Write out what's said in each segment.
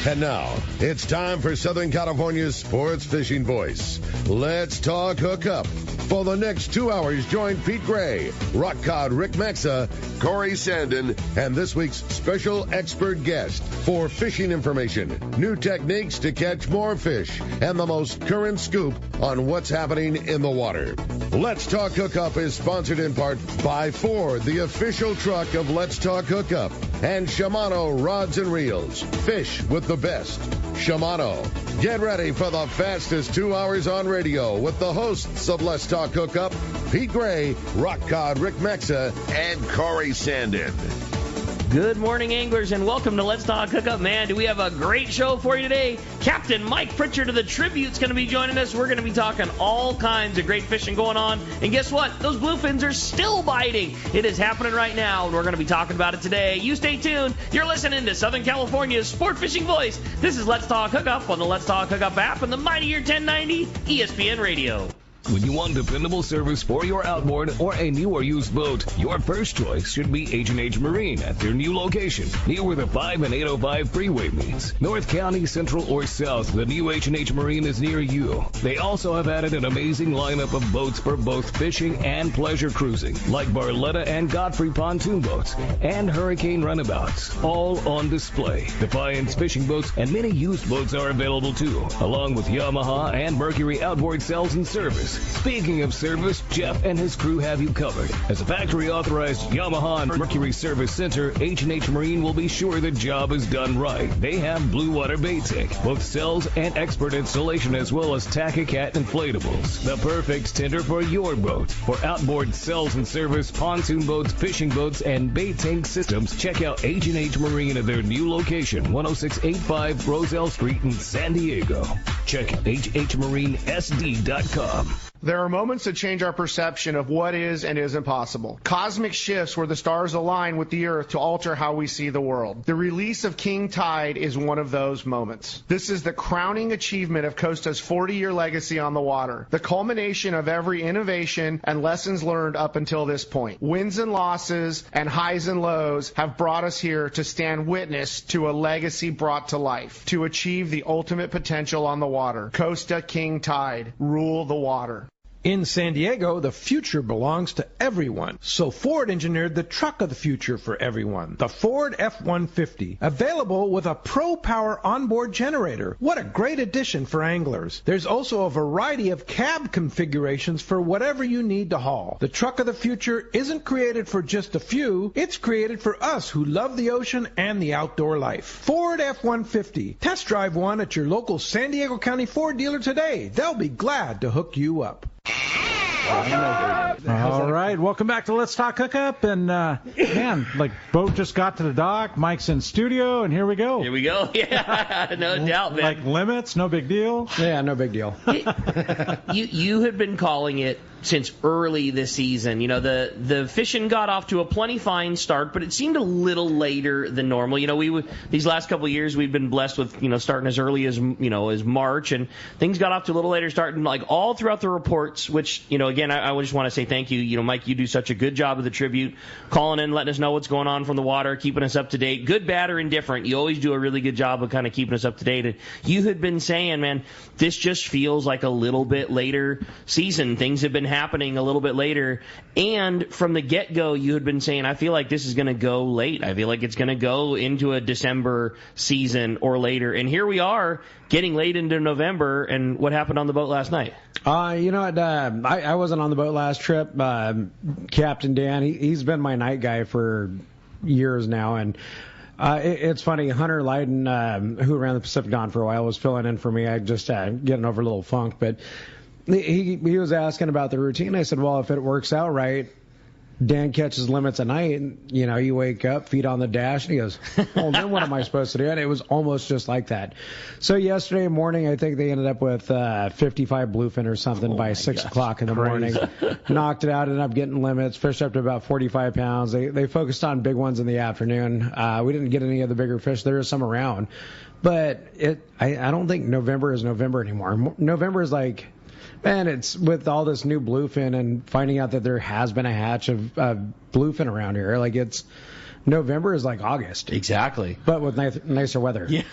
And now, it's time for Southern California's sports fishing voice. Let's talk hookup. For the next 2 hours, join Pete Gray, Rock Cod Rick Maxa, Corey Sandin, and this week's special expert guest for fishing information, new techniques to catch more fish, and the most current scoop on what's happening in the water. Let's Talk Hookup is sponsored in part by Ford, the official truck of Let's Talk Hookup, and Shimano Rods and Reels. Fish with the best. Shimano. Get ready for the fastest 2 hours on radio with the hosts of Let's Talk Hookup, Pete Gray, Rock Cod Rick Maxa, and Corey Sandin. Good morning, anglers, and welcome to Let's Talk Hookup. Man, do we have a great show for you today. Captain Mike Pritchard of the Tribute's going to be joining us. We're going to be talking all kinds of great fishing going on. And guess what? Those bluefins are still biting. It is happening right now, and we're going to be talking about it today. You stay tuned. You're listening to Southern California's sport fishing voice. This is Let's Talk Hookup on the Let's Talk Hookup app and the Mightier 1090 ESPN Radio. When you want dependable service for your outboard or a new or used boat, your first choice should be H&H Marine at their new location, near where the 5 and 805 freeway meets. North County, Central, or South, the new H&H Marine is near you. They also have added an amazing lineup of boats for both fishing and pleasure cruising, like Barletta and Godfrey pontoon boats and Hurricane runabouts, all on display. Defiance fishing boats and many used boats are available too, along with Yamaha and Mercury outboard sales and service. Speaking of service, Jeff and his crew have you covered. As a factory-authorized Yamaha and Mercury Service Center, H&H Marine will be sure the job is done right. They have Blue Water Bait Tank, both cells and expert installation, as well as Tack-A-Cat inflatables. The perfect tender for your boat. For outboard sales and service, pontoon boats, fishing boats, and bait tank systems, check out H&H Marine at their new location, 10685 Roselle Street in San Diego. Check hhmarinesd.com. There are moments that change our perception of what is and isn't possible. Cosmic shifts where the stars align with the earth to alter how we see the world. The release of King Tide is one of those moments. This is the crowning achievement of Costa's 40-year legacy on the water, the culmination of every innovation and lessons learned up until this point. Wins and losses and highs and lows have brought us here to stand witness to a legacy brought to life, to achieve the ultimate potential on the water. Costa King Tide, rule the water. In San Diego, the future belongs to everyone. So Ford engineered the truck of the future for everyone, the Ford F-150, available with a Pro Power onboard generator. What a great addition for anglers. There's also a variety of cab configurations for whatever you need to haul. The truck of the future isn't created for just a few. It's created for us who love the ocean and the outdoor life. Ford F-150. Test drive one at your local San Diego County Ford dealer today. They'll be glad to hook you up. All right, welcome back to Let's Talk Hookup. And, man, like, boat just got to the dock, Mike's in studio, and here we go. Here we go. Yeah, no doubt, man. Like limits, no big deal. Yeah, no big deal. You had been calling it since early this season. You know, the fishing got off to a plenty fine start, but it seemed a little later than normal. You know, these last couple of years we've been blessed with, you know, starting as early as, you know, as March, and things got off to a little later starting, like all throughout the reports, which, you know, again, I just want to say thank you. You know, Mike, you do such a good job of the Tribute, calling in, letting us know what's going on from the water, keeping us up to date, good, bad, or indifferent. You always do a really good job of kind of keeping us up to date. And you had been saying, man, this just feels like a little bit later season. Things have been happening a little bit later, and from the get-go you had been saying, I feel like this is going to go late. I feel like it's going to go into a December season or later, and here we are getting late into November. And what happened on the boat last night? You know what, I wasn't on the boat last trip. Captain Dan, he's been my night guy for years now, and it's funny, Hunter Leiden, who ran the Pacific Dawn for a while, was filling in for me. I just getting over a little funk, but he was asking about the routine. I said, well, if it works out right, Dan catches limits at night, and, you know, you wake up, feet on the dash, and he goes, well, then what am I supposed to do? And it was almost just like that. So yesterday morning, I think they ended up with 55 bluefin or something by 6 o'clock in the morning. Knocked it out, ended up getting limits, fished up to about 45 pounds. They focused on big ones in the afternoon. We didn't get any of the bigger fish. There are some around. But I don't think November is November anymore. November is like... Man, it's with all this new bluefin and finding out that there has been a hatch of bluefin around here. Like, it's November is like August. Exactly. But with nicer weather. Yeah.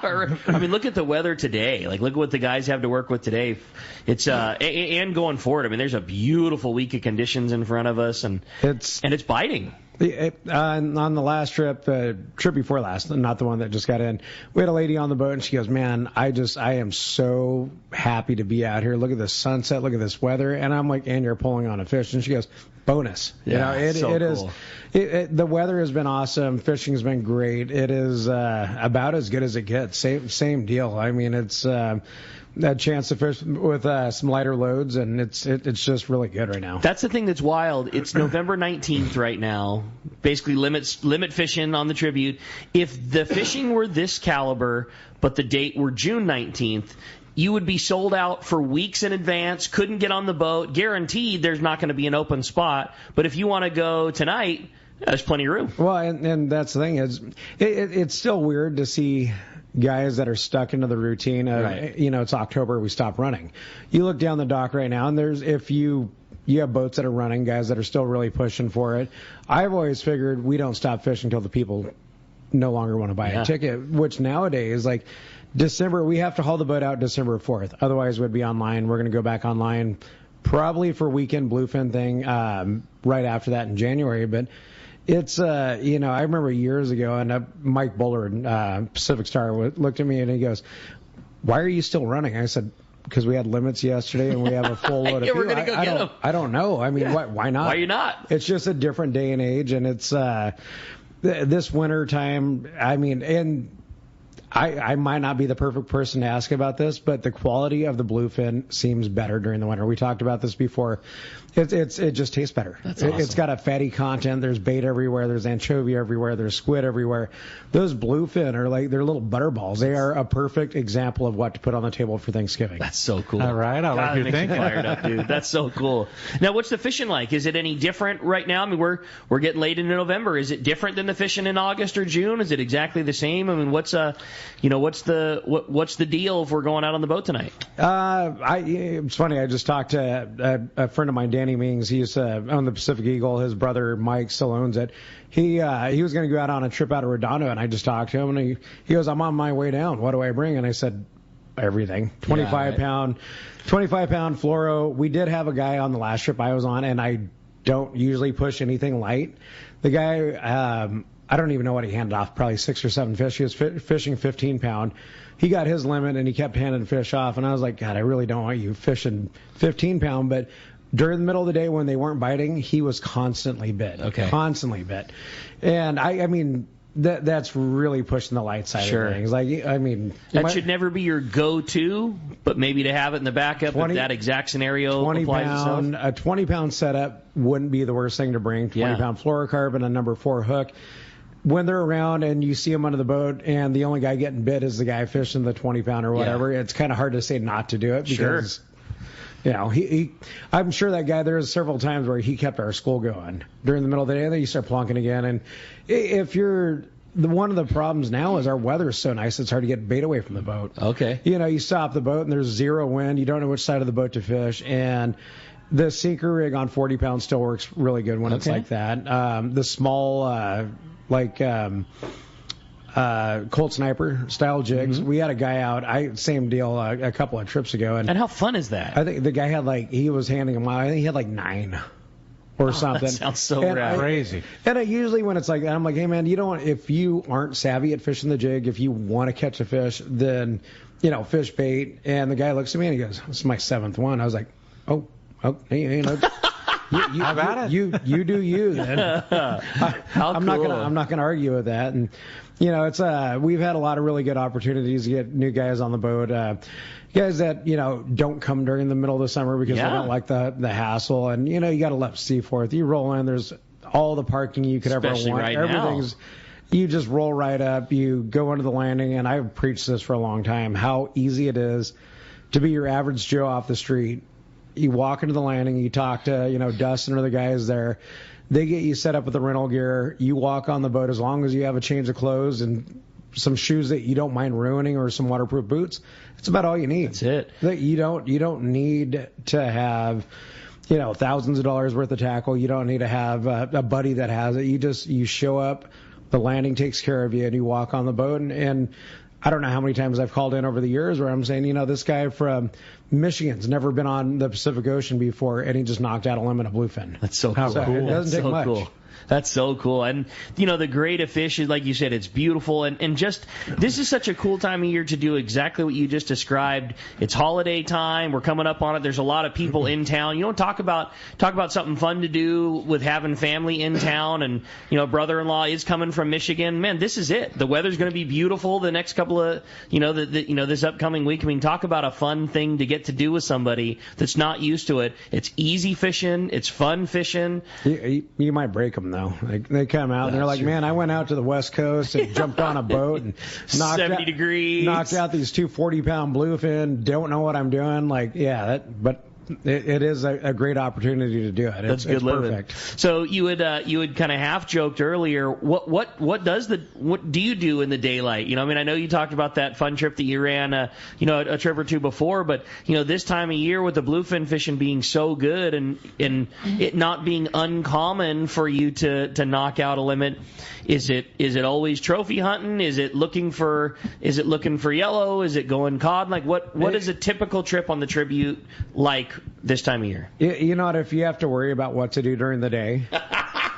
are. I mean, look at the weather today. Like, look at what the guys have to work with today. It's and going forward. I mean, there's a beautiful week of conditions in front of us, and it's biting. On the last trip before last, not the one that just got in, we had a lady on the boat, and she goes, "Man, I am so happy to be out here. Look at the sunset, look at this weather." And I'm like, "And you're pulling on a fish?" And she goes, "Bonus." Yeah, it cool. The weather has been awesome. Fishing's been great. It is about as good as it gets. Same deal. I mean, it's a chance to fish with some lighter loads, and it's just really good right now. That's the thing that's wild. It's November 19th right now. Basically limit fishing on the Tribute. If the fishing were this caliber, but the date were June 19th, you would be sold out for weeks in advance, couldn't get on the boat, guaranteed there's not going to be an open spot. But if you want to go tonight, there's plenty of room. Well, and that's the thing is, it's still weird to see guys that are stuck into the routine of, right. It's October, we stop running. You look down the dock right now, and if you have boats that are running, guys that are still really pushing for it. I've always figured we don't stop fishing until the people no longer want to buy a ticket, which nowadays, like December, we have to haul the boat out December 4th. Otherwise, we'd be online. We're going to go back online probably for weekend bluefin thing right after that in January, but it's, I remember years ago, and Mike Bullard, Pacific Star, looked at me and he goes, "Why are you still running?" I said, "Because we had limits yesterday and we have a full load of we're going to go get them. I don't know. I mean, why not? Why are you not? It's just a different day and age, and it's this winter time, I mean, and I might not be the perfect person to ask about this, but the quality of the bluefin seems better during the winter. We talked about this before. It just tastes better. That's awesome. It's got a fatty content. There's bait everywhere. There's anchovy everywhere. There's squid everywhere. Those bluefin are like, they're little butterballs. They are a perfect example of what to put on the table for Thanksgiving. That's so cool. All right, I like your thinking. Fired up, dude. That's so cool. Now, what's the fishing like? Is it any different right now? I mean, we're getting late into November. Is it different than the fishing in August or June? Is it exactly the same? I mean, what's the deal if we're going out on the boat tonight? It's funny. I just talked to a friend of mine, Danny Mings. He's on the Pacific Eagle. His brother Mike still owns it. He was going to go out on a trip out of Redondo, and I just talked to him, and he goes, "I'm on my way down. What do I bring?" And I said, "Everything. 25-pound fluoro." We did have a guy on the last trip I was on, and I don't usually push anything light. The guy, I don't even know what he handed off, probably 6 or 7 fish. He was fishing 15-pound. He got his limit, and he kept handing fish off, and I was like, "God, I really don't want you fishing 15-pound," but during the middle of the day when they weren't biting, he was constantly bit. Okay. Constantly bit. And I mean, that's really pushing the light side of things. Like, I mean, that should never be your go-to, but maybe to have it in the backup if that exact scenario applies itself. A 20-pound setup wouldn't be the worst thing to bring. 20-pound fluorocarbon, a number 4 hook. When they're around and you see them under the boat and the only guy getting bit is the guy fishing the 20-pound or whatever, it's kind of hard to say not to do it because, I'm sure that guy, there's several times where he kept our school going during the middle of the day, and then you start plunking again. And if one of the problems now is our weather is so nice, it's hard to get bait away from the boat. Okay. You stop the boat and there's zero wind. You don't know which side of the boat to fish. And the sinker rig on 40 pounds still works really good when it's like that. The small, Colt Sniper style jigs. We had a guy out, same deal, a couple of trips ago. And how fun is that? I think the guy had he was handing them out. I think he had 9 or something. That sounds so rad. Crazy. And usually when it's like that, I'm like, "Hey man, if you aren't savvy at fishing the jig, if you want to catch a fish, then, fish bait." And the guy looks at me and he goes, "This is my 7th one." I was like, oh, hey, how about it? You do you then. I'm not gonna argue with that. And it's we've had a lot of really good opportunities to get new guys on the boat. Guys that don't come during the middle of the summer because they don't like the hassle. And you got to let Seaforth. You roll in, there's all the parking you could Especially ever want. Right Everything's now. You just roll right up. You go under the landing, and I've preached this for a long time. How easy it is to be your average Joe off the street. You walk into the landing, you talk to, Dustin or the guys there. They get you set up with the rental gear. You walk on the boat as long as you have a change of clothes and some shoes that you don't mind ruining or some waterproof boots. It's about all you need. That's it. You don't need to have, thousands of dollars worth of tackle. You don't need to have a buddy that has it. You show up, the landing takes care of you, and you walk on the boat. And I don't know how many times I've called in over the years where I'm saying, this guy from Michigan's never been on the Pacific Ocean before, and he just knocked out a limit of bluefin. That's so cool. It doesn't take much. Cool. That's so cool. And, the grade of fish is, like you said, it's beautiful. And just, this is such a cool time of year to do exactly what you just described. It's holiday time. We're coming up on it. There's a lot of people in town. Talk about something fun to do with having family in town. And, brother-in-law is coming from Michigan. Man, this is it. The weather's going to be beautiful the next couple of, this upcoming week. I mean, talk about a fun thing to get to do with somebody that's not used to it. It's easy fishing. It's fun fishing. You might break them, though. They come out and they're like, man, I went out to the West Coast and jumped on a boat and knocked 70 degrees. Knocked out these 2 40-pound bluefin. Don't know what I'm doing. But it is a great opportunity to do it. That's good living. Perfect. So you had kind of half joked earlier. What do you do in the daylight? I know you talked about that fun trip that you ran, a trip or two before, but this time of year with the bluefin fishing being so good and it not being uncommon for you to knock out a limit, is it always trophy hunting? Is it looking for yellow? Is it going cod? Like what is a typical trip on the Tribute like this time of year? If you have to worry about what to do during the day,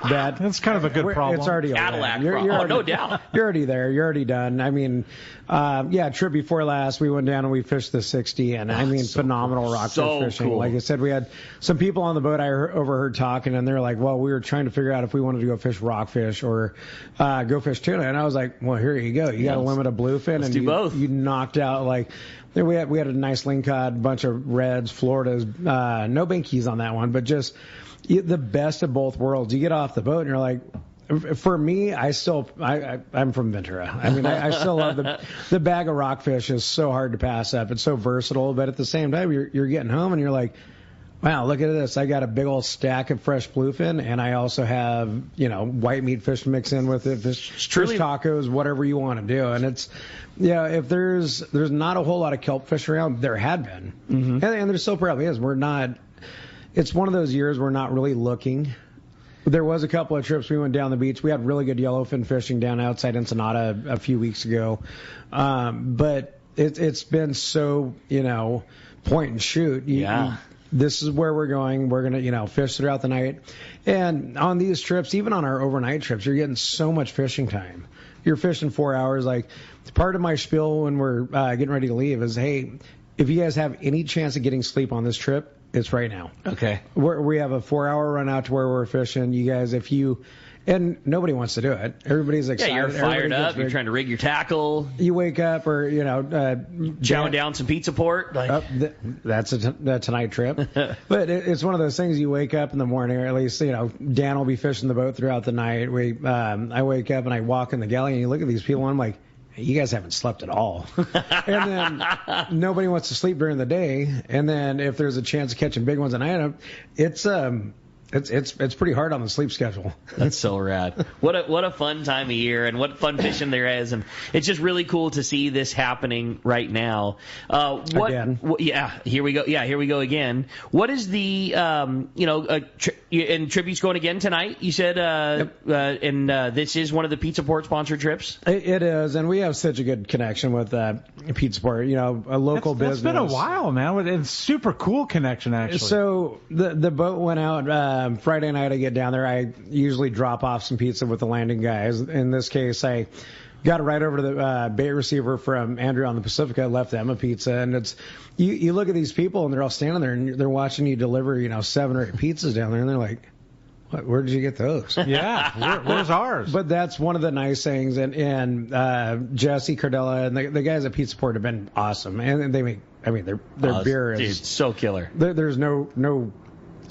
that's kind of a good problem. It's already Cadillac problem. No doubt. You're already there. You're already done. I mean, trip before last, we went down and we fished the 60, and phenomenal rockfish fishing. Cool. Like I said, we had some people on the boat I overheard talking, and they're like, well, we were trying to figure out if we wanted to go fish rockfish or go fish tuna. And I was like, well, here you go. You got a limit of bluefin, Let's and do both. You knocked out we had a nice lingcod, a bunch of reds, Floridas, no binkies on that one, but just the best of both worlds. You get off the boat and you're like, for me, I'm from Ventura. I mean, I still love the bag of rockfish is so hard to pass up. It's so versatile, but at the same time, you're getting home and you're like, wow, look at this. I got a big old stack of fresh bluefin, and I also have, white meat fish to mix in with it, fish tacos, whatever you want to do. And it's, if there's not a whole lot of kelp fish around, there had been. Mm-hmm. And there still probably is. It's one of those years we're not really looking. There was a couple of trips we went down the beach. We had really good yellowfin fishing down outside Ensenada a few weeks ago. But it's been so, point and shoot. This is where we're going. We're going to, fish throughout the night. And on these trips, even on our overnight trips, you're getting so much fishing time. You're fishing 4 hours. Like, part of my spiel when we're getting ready to leave is, hey, if you guys have any chance of getting sleep on this trip, it's right now. Okay. We have a 4-hour run out to where we're fishing. You guys, and nobody wants to do it. Everybody's excited. Yeah, you're fired up. You're trying to rig your tackle. You wake up or, chowing down some pizza port. That's a tonight trip. But it's one of those things you wake up in the morning, or at least, Dan will be fishing the boat throughout the night. I wake up and I walk in the galley and you look at these people and I'm like, you guys haven't slept at all. And then nobody wants to sleep during the day. And then if there's a chance of catching big ones at night, it's pretty hard on the sleep schedule. That's so rad. What a fun time of year, and what fun fishing there is, and it's just really cool to see this happening right now. Again. Here we go. Yeah, here we go again. What is the and Tribute's going again tonight? You said, yep. And this is one of the Pizza Port sponsored trips. It is, and we have such a good connection with Pizza Port. A local business. It's been a while, man. It's a super cool connection, actually. So the boat went out. Friday night I get down there. I usually drop off some pizza with the landing guys. In this case, I got it right over to the bait receiver from Andrew on the Pacifica, left them a pizza. And it's you look at these people and they're all standing there and they're watching you deliver 7 or 8 pizzas down there, and they're like, where did you get those? Yeah, where's ours? But that's one of the nice things. And Jesse Cardella and the guys at Pizza Port have been awesome. And they make, their beer is so killer. There's no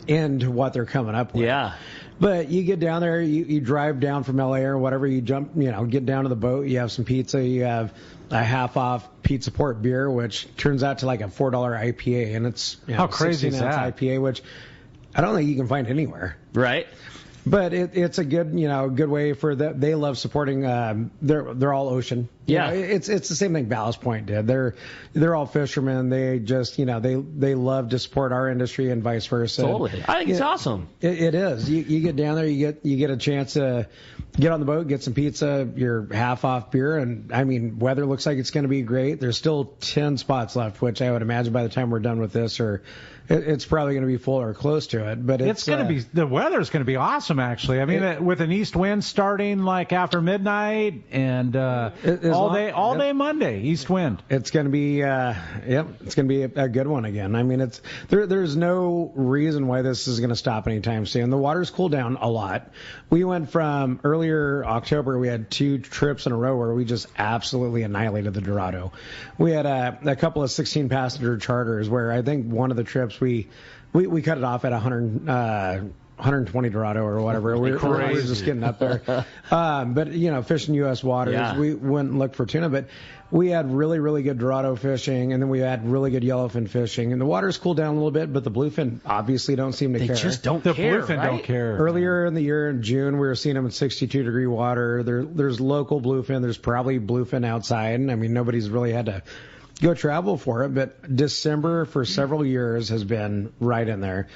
end to what they're coming up with. Yeah. But you get down there, you drive down from LA or whatever, you jump, get down to the boat, you have some pizza, you have a half off Pizza Port beer, which turns out to like a $4 IPA, and it's how crazy is that? IPA, which I don't think you can find anywhere. Right. But it's a good, good way for they love supporting. They're all ocean. Yeah. It's the same thing Ballast Point did. They're all fishermen. They just, they love to support our industry and vice versa. Totally. I think it's awesome. It is. You get down there, you get a chance to get on the boat, get some pizza, your half off beer, and I mean, weather looks like it's going to be great. There's still 10 spots left, which I would imagine by the time we're done with this, it's probably going to be full or close to it. But it's going to be, the weather's going to be awesome, actually. I mean, with an east wind starting like after midnight and all day Monday, east wind. It's going to be, it's going to be a good one again. I mean, there's no reason why this is going to stop anytime soon. The water's cooled down a lot. We went from earlier October, we had 2 trips in a row where we just absolutely annihilated the Dorado. We had a couple of 16-passenger charters where I think one of the trips we cut it off at 120 Dorado or whatever. We were just getting up there. But, fishing U.S. waters, we went and looked for tuna. But we had really, really good Dorado fishing, and then we had really good yellowfin fishing. And the water's cooled down a little bit, but the bluefin obviously don't seem to care. They just don't care. The bluefin don't care. Earlier in the year, in June, we were seeing them in 62-degree water. There's local bluefin. There's probably bluefin outside. I mean, nobody's really had to go travel for it, but December for several years has been right in there.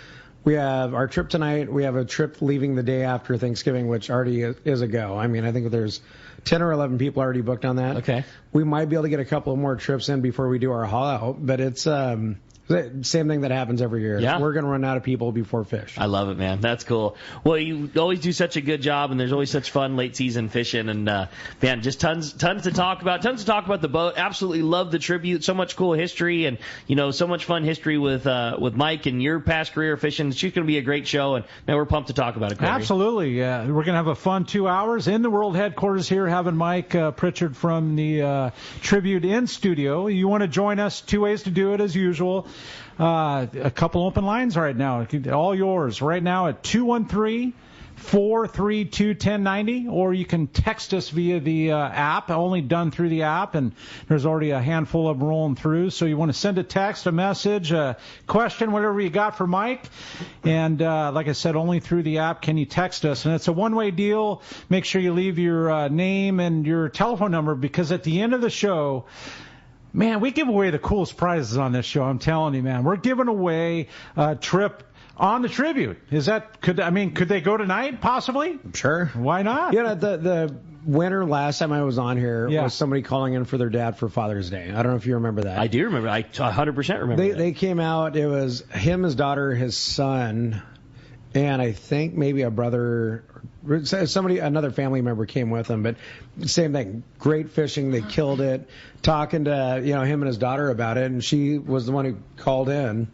We have our trip tonight. We have a trip leaving the day after Thanksgiving, which already is a go. I mean, I think there's 10 or 11 people already booked on that. Okay. We might be able to get a couple more trips in before we do our haul out, but it's the same thing that happens every year. Yeah. We're going to run out of people before fish. I love it, man. That's cool. Well, you always do such a good job, and there's always such fun late season fishing, and man, just tons to talk about. Tons to talk about the boat. Absolutely love the tribute. So much cool history, and so much fun history with Mike and your past career fishing. It's just going to be a great show, and man, we're pumped to talk about it. Corey. Absolutely. Yeah, we're going to have a fun 2 hours in the world headquarters here, having Mike Pritchard from the tribute in studio. You want to join us? 2 ways to do it, as usual. A couple open lines right now. All yours right now at 213-432-1090, or you can text us via the app, only done through the app, and there's already a handful of them rolling through. So you want to send a text, a message, a question, whatever you got for Mike. And like I said, only through the app can you text us. And it's a one-way deal. Make sure you leave your name and your telephone number, because at the end of the show, man, we give away the coolest prizes on this show. I'm telling you, man. We're giving away a trip on the tribute. Could they go tonight, possibly? Sure. Why not? The winner last time I was on here was somebody calling in for their dad for Father's Day. I don't know if you remember that. I do remember. I 100% remember that. They came out. It was him, his daughter, his son, and I think maybe a brother, another family member came with them, but same thing. Great fishing. They killed it. Talking to, him and his daughter about it, and she was the one who called in.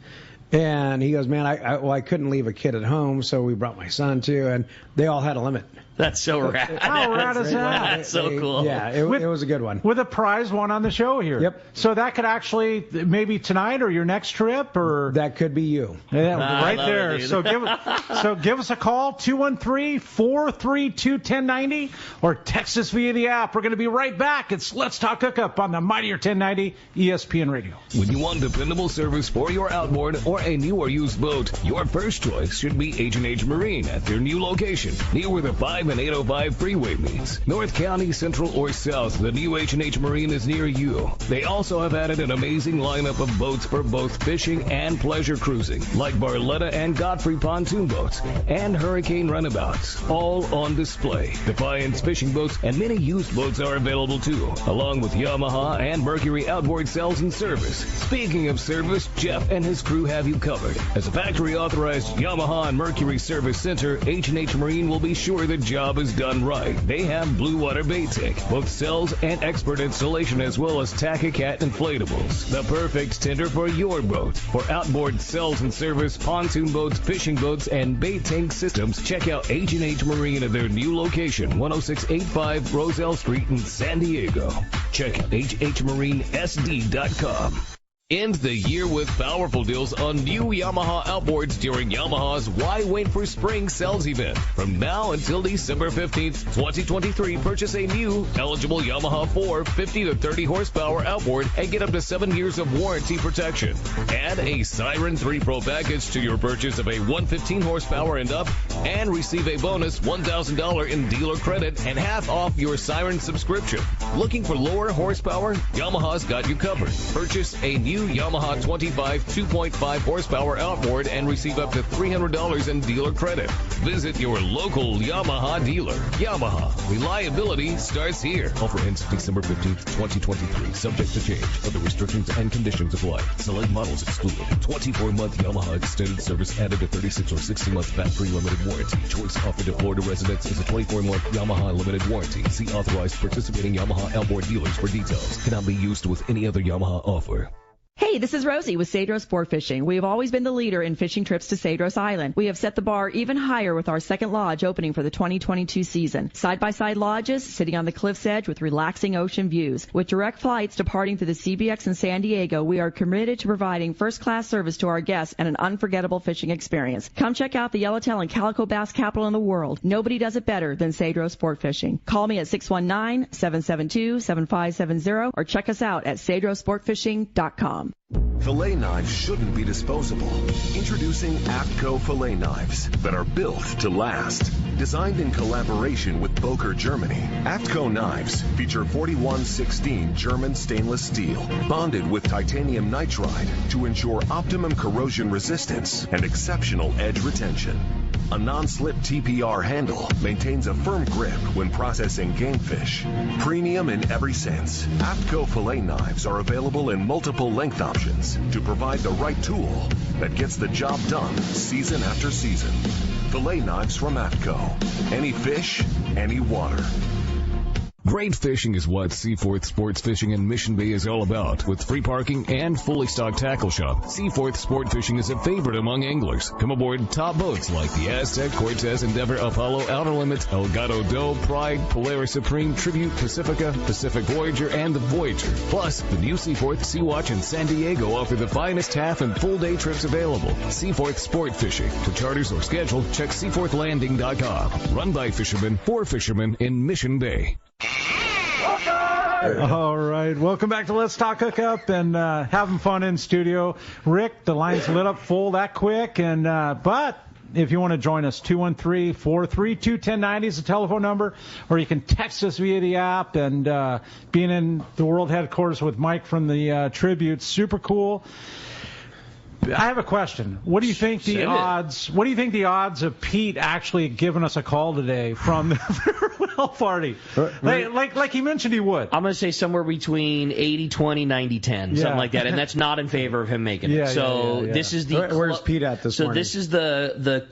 And he goes, man, I couldn't leave a kid at home, so we brought my son too, and they all had a limit. That's so rad. How rad is that? That's so cool. Yeah, it was a good one. With a prize won on the show here. Yep. So that could actually, maybe tonight or your next trip, or that could be you. Yeah, right there. It, so give us a call, 213-432-1090, or text us via the app. We're going to be right back. It's Let's Talk Hookup on the Mightier 1090 ESPN Radio. When you want dependable service for your outboard or a new or used boat, your first choice should be H&H Marine at their new location, near where the 5 and 805 freeway meets. North County, Central, or South, the new H&H Marine is near you. They also have added an amazing lineup of boats for both fishing and pleasure cruising, like Barletta and Godfrey pontoon boats and Hurricane runabouts, all on display. Defiance fishing boats and many used boats are available too, along with Yamaha and Mercury outboard sales and service. Speaking of service, Jeff and his crew have you covered. As a factory-authorized Yamaha and Mercury service center, H&H Marine will be sure the job is done right. They have Blue Water Bait Tank, both cells and expert installation, as well as Tack-A-Cat inflatables. The perfect tender for your boat. For outboard cells and service, pontoon boats, fishing boats, and bait tank systems, check out H&H Marine at their new location, 10685 Roselle Street in San Diego. Check hhmarinesd.com. End the year with powerful deals on new Yamaha outboards during Yamaha's Why Wait for Spring sales event. From now until December 15th, 2023, purchase a new eligible Yamaha 4 50 to 30 horsepower outboard and get up to 7 years of warranty protection. Add a Siren 3 Pro package to your purchase of a 115 horsepower and up and receive a bonus $1,000 in dealer credit and half off your Siren subscription. Looking for lower horsepower? Yamaha's got you covered. Purchase a new Yamaha 25 2.5 horsepower outboard and receive up to $300 in dealer credit. Visit your local Yamaha dealer. Yamaha, reliability starts here. Offer ends December 15th, 2023. Subject to change. Other restrictions and conditions apply. Select models excluded. 24-month Yamaha extended service added to 36 or 60-month factory limited warranty. Choice offered to Florida residents is a 24-month Yamaha limited warranty. See authorized participating Yamaha outboard dealers for details. Cannot be used with any other Yamaha offer. Hey, this is Rosie with Cedros Sport Fishing. We have always been the leader in fishing trips to Cedros Island. We have set the bar even higher with our second lodge opening for the 2022 season. Side-by-side lodges sitting on the cliff's edge with relaxing ocean views. With direct flights departing to the CBX in San Diego, we are committed to providing first-class service to our guests and an unforgettable fishing experience. Come check out the yellowtail and calico bass capital in the world. Nobody does it better than Cedros Sport Fishing. Call me at 619-772-7570 or check us out at cedrosportfishing.com. Fillet knives shouldn't be disposable. Introducing APTCO fillet knives that are built to last. Designed in collaboration with Boker, Germany, APTCO knives feature 4116 German stainless steel, bonded with titanium nitride to ensure optimum corrosion resistance and exceptional edge retention. A non-slip TPR handle maintains a firm grip when processing game fish. Premium in every sense, APTCO fillet knives are available in multiple length options to provide the right tool that gets the job done season after season. Fillet knives from APTCO. Any fish, any water. Great fishing is what Seaforth Sports Fishing in Mission Bay is all about. With free parking and fully stocked tackle shop, Seaforth Sport Fishing is a favorite among anglers. Come aboard top boats like the Aztec, Cortez, Endeavor, Apollo, Outer Limits, Elgato Doe, Pride, Polaris Supreme, Tribute, Pacifica, Pacific Voyager, and the Voyager. Plus, the new Seaforth, Sea-Watch, and San Diego offer the finest half and full day trips available. Seaforth Sport Fishing. For charters or schedule, check seaforthlanding.com. Run by fishermen for fishermen in Mission Bay. All right. Welcome back to Let's Talk Hookup and having fun in studio. Rick, the line's lit up full that quick. And but if you want to join us, 213-432-1090 is the telephone number, or you can text us via the app. And being in the world headquarters with Mike from the Tribute, super cool. I have a question. What do you think the odds? What do you think the odds of Pete actually giving us a call today from the farewell party? Like he mentioned he would. I'm going to say somewhere between 80-20, 90-10, something like that, and that's not in favor of him making it. This is the where's Pete at this morning? So this is the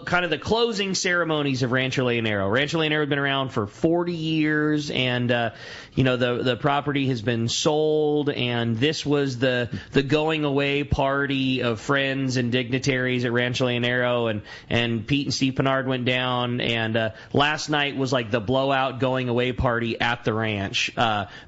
kind of the closing ceremonies of Rancho Leonero. Rancho Leonero has been around for 40 years, and the property has been sold, and this was the going away party of friends and dignitaries at Rancho Leonero, and Pete and Steve Pinard went down, and last night was like the blowout going away party at the ranch.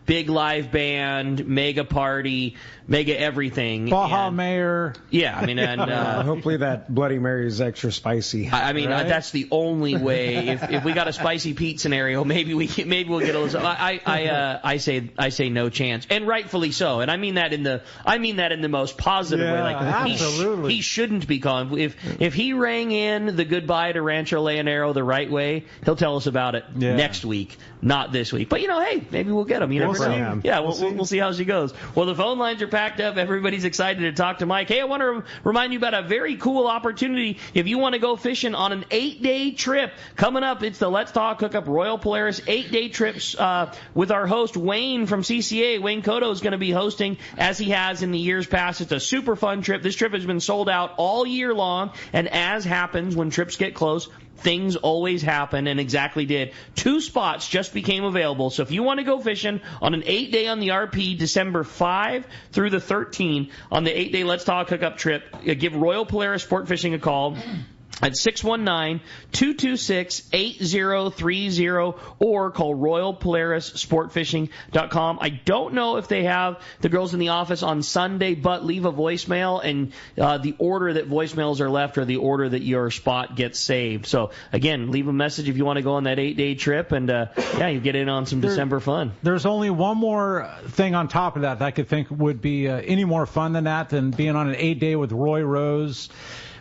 Big live band, mega party, mega everything. Baja Mayor. Yeah, I mean, and hopefully that Bloody Mary is extra spicy. I mean, right? That's the only way. If we got a spicy Pete scenario, maybe we'll get a little. I say no chance, and rightfully so. And I mean that in the most positive way. Like absolutely. He shouldn't be calling. If he rang in the goodbye to Rancho Leonero the right way, he'll tell us about it next week, not this week. But hey, maybe we'll get him. You never know. Yeah, we'll see how she goes. Well, the phone lines are packed up. Everybody's excited to talk to Mike. Hey, I want to remind you about a very cool opportunity. If you want to go fishing on an 8-day trip coming up, it's the Let's Talk Hookup Royal Polaris 8-day trips with our host Wayne from CCA. Wayne Cotto is going to be hosting, as he has in the years past. It's a super fun trip. This trip has been sold out all year long, and as happens when trips get close, things always happen, and exactly did. 2 spots just became available, so if you want to go fishing on an 8-day on the RP, December 5 through the 13th, on the 8-day Let's Talk Hookup trip, give Royal Polaris Sport Fishing a call. at 619-226-8030 or call RoyalPolarisSportFishing.com. I don't know if they have the girls in the office on Sunday, but leave a voicemail, and the order that voicemails are left are the order that your spot gets saved. So, again, leave a message if you want to go on that 8-day trip, and, you get in on some December fun. There's only one more thing on top of that I could think would be any more fun than that, than being on an 8-day with Roy Rose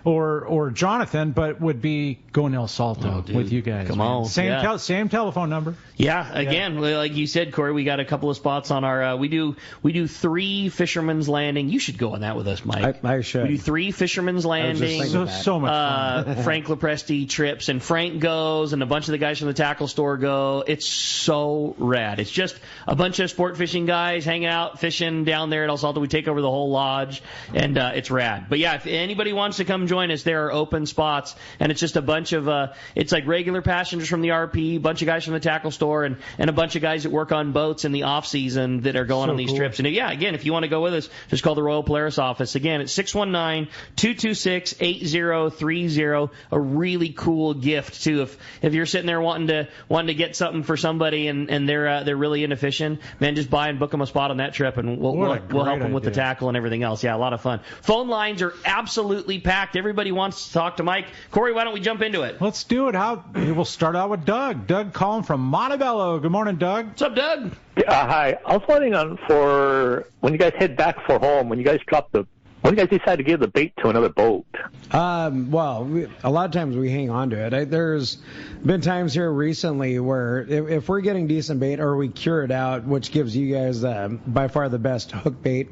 or Jonathan, but would be going El Salto with you guys. Come on. Same telephone number. Yeah, again, like you said, Corey, we got a couple of spots on our, we do 3 Fisherman's Landing. You should go on that with us, Mike. I should. We do 3 Fisherman's Landing. So much fun. Frank Lopresti trips, and Frank goes, and a bunch of the guys from the tackle store go. It's so rad. It's just a bunch of sport fishing guys hanging out, fishing down there at El Salto. We take over the whole lodge, and it's rad. But yeah, if anybody wants to come join us, there are open spots, and it's just a bunch of, it's like regular passengers from the RP, a bunch of guys from the tackle store, and a bunch of guys that work on boats in the off season that are going on these trips. And yeah, again, if you want to go with us, just call the Royal Polaris office. Again, it's 619-226-8030. A really cool gift too. If you're sitting there wanting to get something for somebody and they're really into fishing, man, just buy and book them a spot on that trip, and we'll help them with the tackle and everything else. Yeah, a lot of fun. Phone lines are absolutely packed. Everybody wants to talk to Mike. Corey, why don't we jump into it? Let's do it. We'll start out with Doug. Doug calling from Montebello. Good morning, Doug. What's up, Doug? Hi. I was wondering for when you guys head back for home, when you guys decide to give the bait to another boat? A lot of times we hang on to it. There's been times here recently where if we're getting decent bait or we cure it out, which gives you guys by far the best hook bait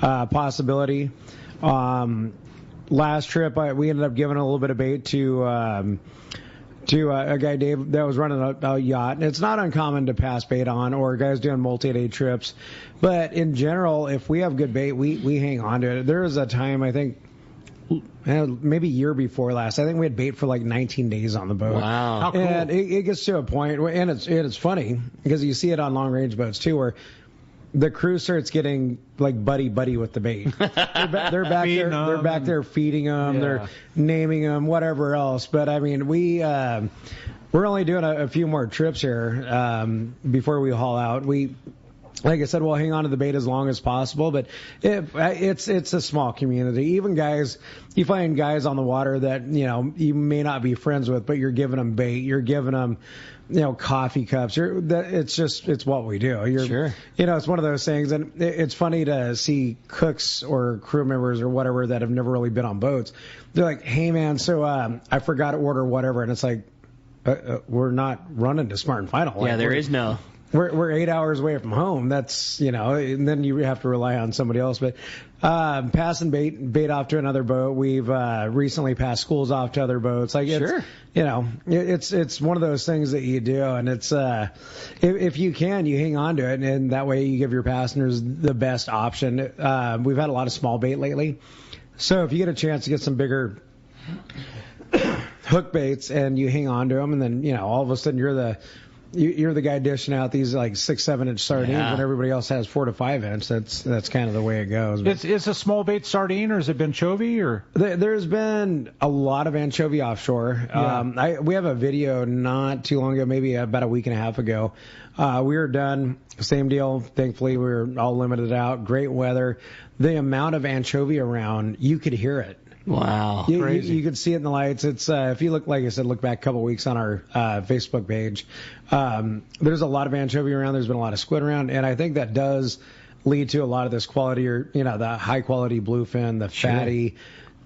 possibility. Last trip, we ended up giving a little bit of bait to a guy, Dave, that was running a yacht. And it's not uncommon to pass bait on, or guys doing multi-day trips. But in general, if we have good bait, we hang on to it. There was a time, I think, maybe a year before last, I think we had bait for like 19 days on the boat. Wow. How cool. And it gets to a point, and it's funny, because you see it on long-range boats, too, where the crew starts getting like buddy with the bait. They're back there feeding them. Yeah. They're naming them, whatever else. But I mean, we're only doing a few more trips here before we haul out. Like I said, we'll hang on to the bait as long as possible, but it's a small community. Even guys, you find guys on the water that, you may not be friends with, but you're giving them bait. You're giving them, coffee cups. It's what we do. Sure. It's one of those things, and it's funny to see cooks or crew members or whatever that have never really been on boats. They're like, hey man, so I forgot to order whatever, and it's like, we're not running to Smart and Final. Yeah, there is no. We're 8 hours away from home. That's, and then you have to rely on somebody else. But passing bait off to another boat. We've recently passed schools off to other boats. Sure. It's one of those things that you do, and it's if you can, you hang on to it, and that way you give your passengers the best option. We've had a lot of small bait lately, so if you get a chance to get some bigger hook baits and you hang on to them, and then all of a sudden you're the guy dishing out these like 6-7 inch sardines when everybody else has 4 to 5 inch. That's kind of the way it goes. Is a small bait sardine, or has it been anchovy? Or there's been a lot of anchovy offshore. Yeah. We have a video not too long ago, maybe about a week and a half ago. We were done. Same deal. Thankfully, we were all limited out. Great weather. The amount of anchovy around, you could hear it. Wow. You could see it in the lights. It's if you look, like I said, look back a couple of weeks on our Facebook page. There's a lot of anchovy around. There's been a lot of squid around, and I think that does lead to a lot of this quality, or the high quality bluefin, the fatty.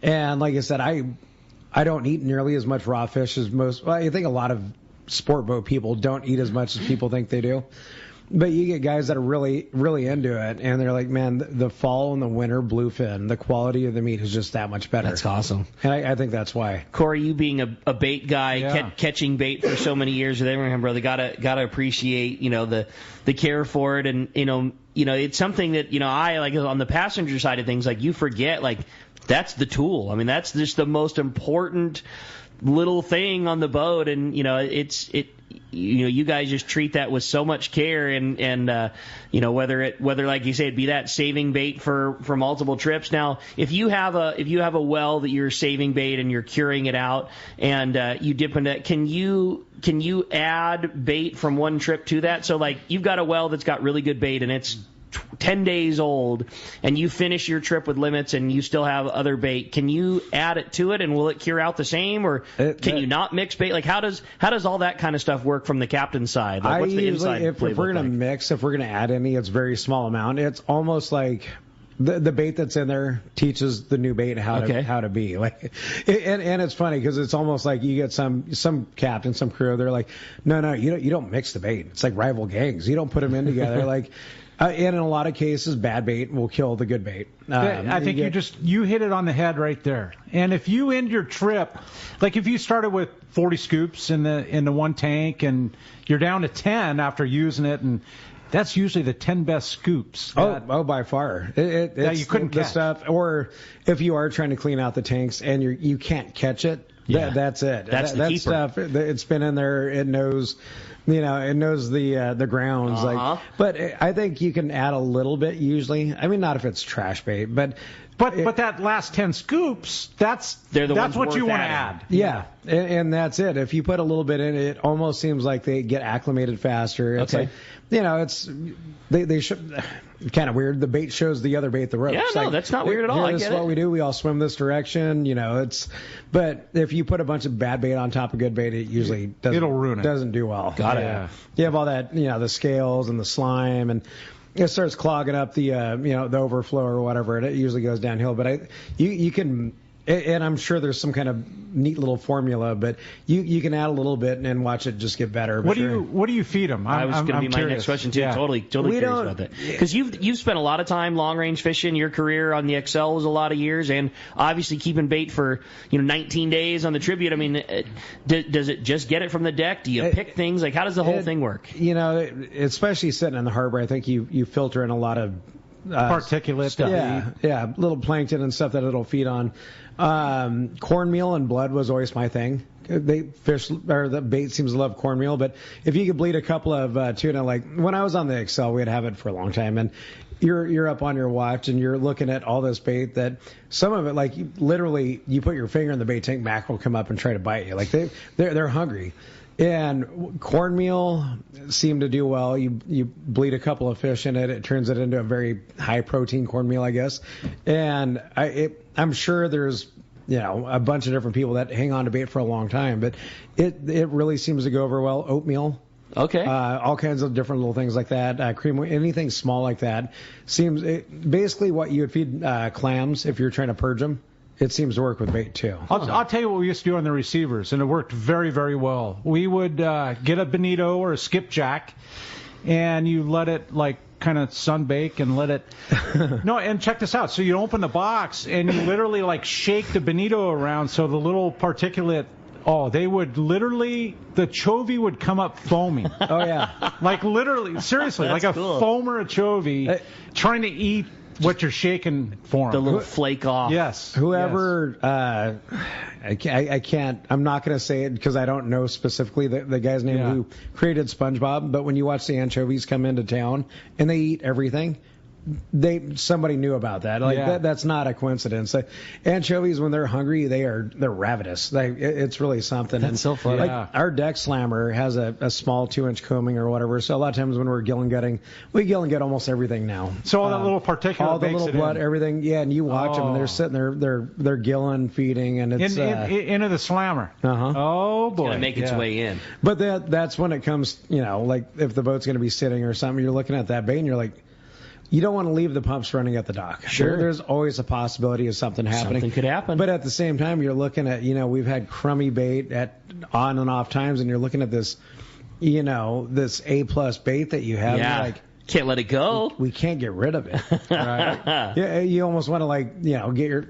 And like I said, I don't eat nearly as much raw fish as most. Well, I think a lot of sport boat people don't eat as much as people think they do. But you get guys that are really, really into it, and they're like, man, the fall and the winter bluefin, the quality of the meat is just that much better. That's awesome. And I think that's why. Corey, you being a bait guy, catching bait for so many years with Abraham, brother, gotta appreciate, the care for it, and it's something that I like on the passenger side of things. Like, you forget, like, that's the tool. I mean, that's just the most important little thing on the boat, and you guys just treat that with so much care, and whether like you say it be that saving bait for multiple trips. Now, if you have a well that you're saving bait and you're curing it out, and you dip into that, can you add bait from one trip to that? So like you've got a well that's got really good bait and it's 10 days old, and you finish your trip with limits and you still have other bait, can you add it to it and will it cure out the same, or can you not mix bait? Like how does all that kind of stuff work from the captain's side? Like, what's the inside if we're going to mix, if we're going to add any, it's very small amount. It's almost like the bait that's in there teaches the new bait how to be like, and it's funny because it's almost like you get some captain, some crew, they're like, no, you don't mix the bait. It's like rival gangs. You don't put them in together. Like, and in a lot of cases, bad bait will kill the good bait. I think you hit it on the head right there. And if you end your trip, like if you started with 40 scoops in the one tank and you're down to 10 after using it, and that's usually the 10 best scoops. By far. It's you couldn't catch stuff. Or if you are trying to clean out the tanks and you can't catch it, that's it. That's the keeper. Stuff. It's been in there. It knows. It knows the grounds. Like, but I think you can add a little bit usually. I mean, not if it's trash bait, but that last 10 scoops, that's what you want to add. Yeah, and that's it. If you put a little bit in, it almost seems like they get acclimated faster. It's like, they should. Kind of weird. The bait shows the other bait the ropes. Yeah, no, that's not weird at all. This is what we do. We all swim this direction. But if you put a bunch of bad bait on top of good bait, it usually doesn't do well. Got it. You have all that, the scales and the slime, and it starts clogging up the the overflow or whatever, and it usually goes downhill. But you can. And I'm sure there's some kind of neat little formula, but you can add a little bit and watch it just get better. What do you feed them? I was going to be my next question too. Yeah. Totally curious about that. Because you've spent a lot of time long range fishing. Your career on the Excel was a lot of years, and obviously keeping bait for 19 days on the Tribute. I mean, does it just get it from the deck? Do you pick things? Like, how does the whole thing work? Especially sitting in the harbor, I think you filter in a lot of particulate stuff. Yeah, little plankton and stuff that it'll feed on. Cornmeal and blood was always my thing. The bait seems to love cornmeal, but if you could bleed a couple of tuna, like when I was on the Excel, we'd have it for a long time, and you're up on your watch and you're looking at all this bait that some of it, like literally, you put your finger in the bait tank, mackerel come up and try to bite you. Like they're hungry. And cornmeal seemed to do well. You bleed a couple of fish in it. It turns it into a very high protein cornmeal, I guess. And I'm sure there's a bunch of different people that hang on to bait for a long time, but it really seems to go over well. Oatmeal. Okay. All kinds of different little things like that. Cream, anything small like that seems basically what you would feed clams if you're trying to purge them. It seems to work with bait, too. I'll tell you what we used to do on the receivers, and it worked very, very well. We would get a bonito or a skipjack, and you let it, kind of sunbake and let it... No, and check this out. So you open the box, and you literally, shake the bonito around so the little particulate... they would literally... The chovy would come up foaming. Oh, yeah. Literally, seriously, That's like a cool. foamer chovy trying to eat... what you're shaking for them. The little flake off. Yes. Whoever, I can't, I'm not going to say it because I don't know specifically the guy's name who created SpongeBob, but when you watch the anchovies come into town and they eat everything, somebody knew about that. That's not a coincidence. Anchovies, when they're hungry, they're ravenous. It's really something. That's so funny. Our deck slammer has a small 2-inch combing or whatever. So a lot of times when we're gill and gutting, we gill and gut almost everything now. So all that little particulate, all the little blood, everything. Yeah, and you watch them and they're sitting there, they're gilling, feeding, and it's into the slammer. Oh boy, it's gonna make its way in. But that's when it comes. If the boat's gonna be sitting or something, you're looking at that bait and you're like, you don't want to leave the pumps running at the dock. Sure. There's always a possibility of something happening. Something could happen. But at the same time, you're looking at, we've had crummy bait at on and off times, and you're looking at this, this A+ bait that you have. Yeah. And you're like, can't let it go. We can't get rid of it. Right? Yeah, you almost want to get your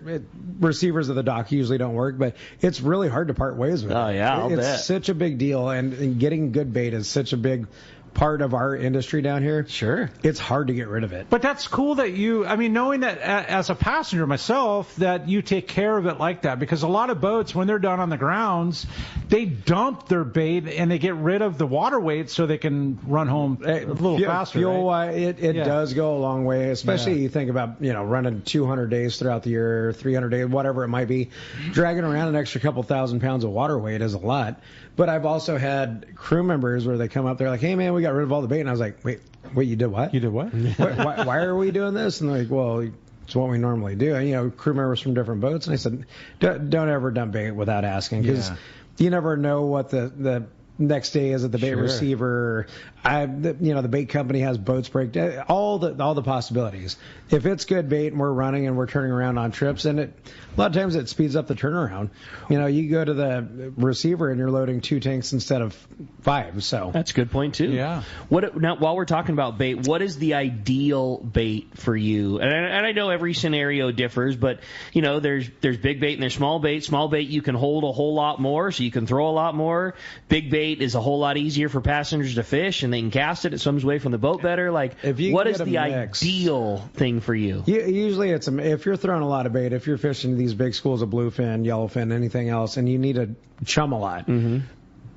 receivers at the dock usually don't work, but it's really hard to part ways with. Oh yeah, it's such a big deal, and getting good bait is such a big part of our industry down here. Sure. It's hard to get rid of it. But that's cool that knowing that as a passenger myself, that you take care of it like that, because a lot of boats, when they're done on the grounds, they dump their bait and they get rid of the water weight so they can run home a little faster. Fuel-wise, it does go a long way, especially you think about, running 200 days throughout the year, 300 days, whatever it might be. Dragging around an extra couple thousand pounds of water weight is a lot. But I've also had crew members where they come up, they're like, hey, man, we got rid of all the bait. And I was like, wait, you did what? You did what? why are we doing this? And they're like, well, it's what we normally do. And, crew members from different boats. And I said, don't ever dump bait without asking, because you never know what the next day is at the bait receiver. The bait company has boats break, all the possibilities. If it's good bait and we're running and we're turning around on trips, and a lot of times it speeds up the turnaround. You go to the receiver and you're loading 2 tanks instead of 5. So that's a good point too. Yeah. Now, while we're talking about bait, what is the ideal bait for you? And I know every scenario differs, but there's big bait and there's small bait. Small bait you can hold a whole lot more, so you can throw a lot more. Big bait is a whole lot easier for passengers to fish, and they can cast it. It swims away from the boat better. Like, what is the ideal thing for you? Usually it's if you're throwing a lot of bait, if you're fishing these big schools of bluefin, yellowfin, anything else, and you need to chum a lot. Mm-hmm.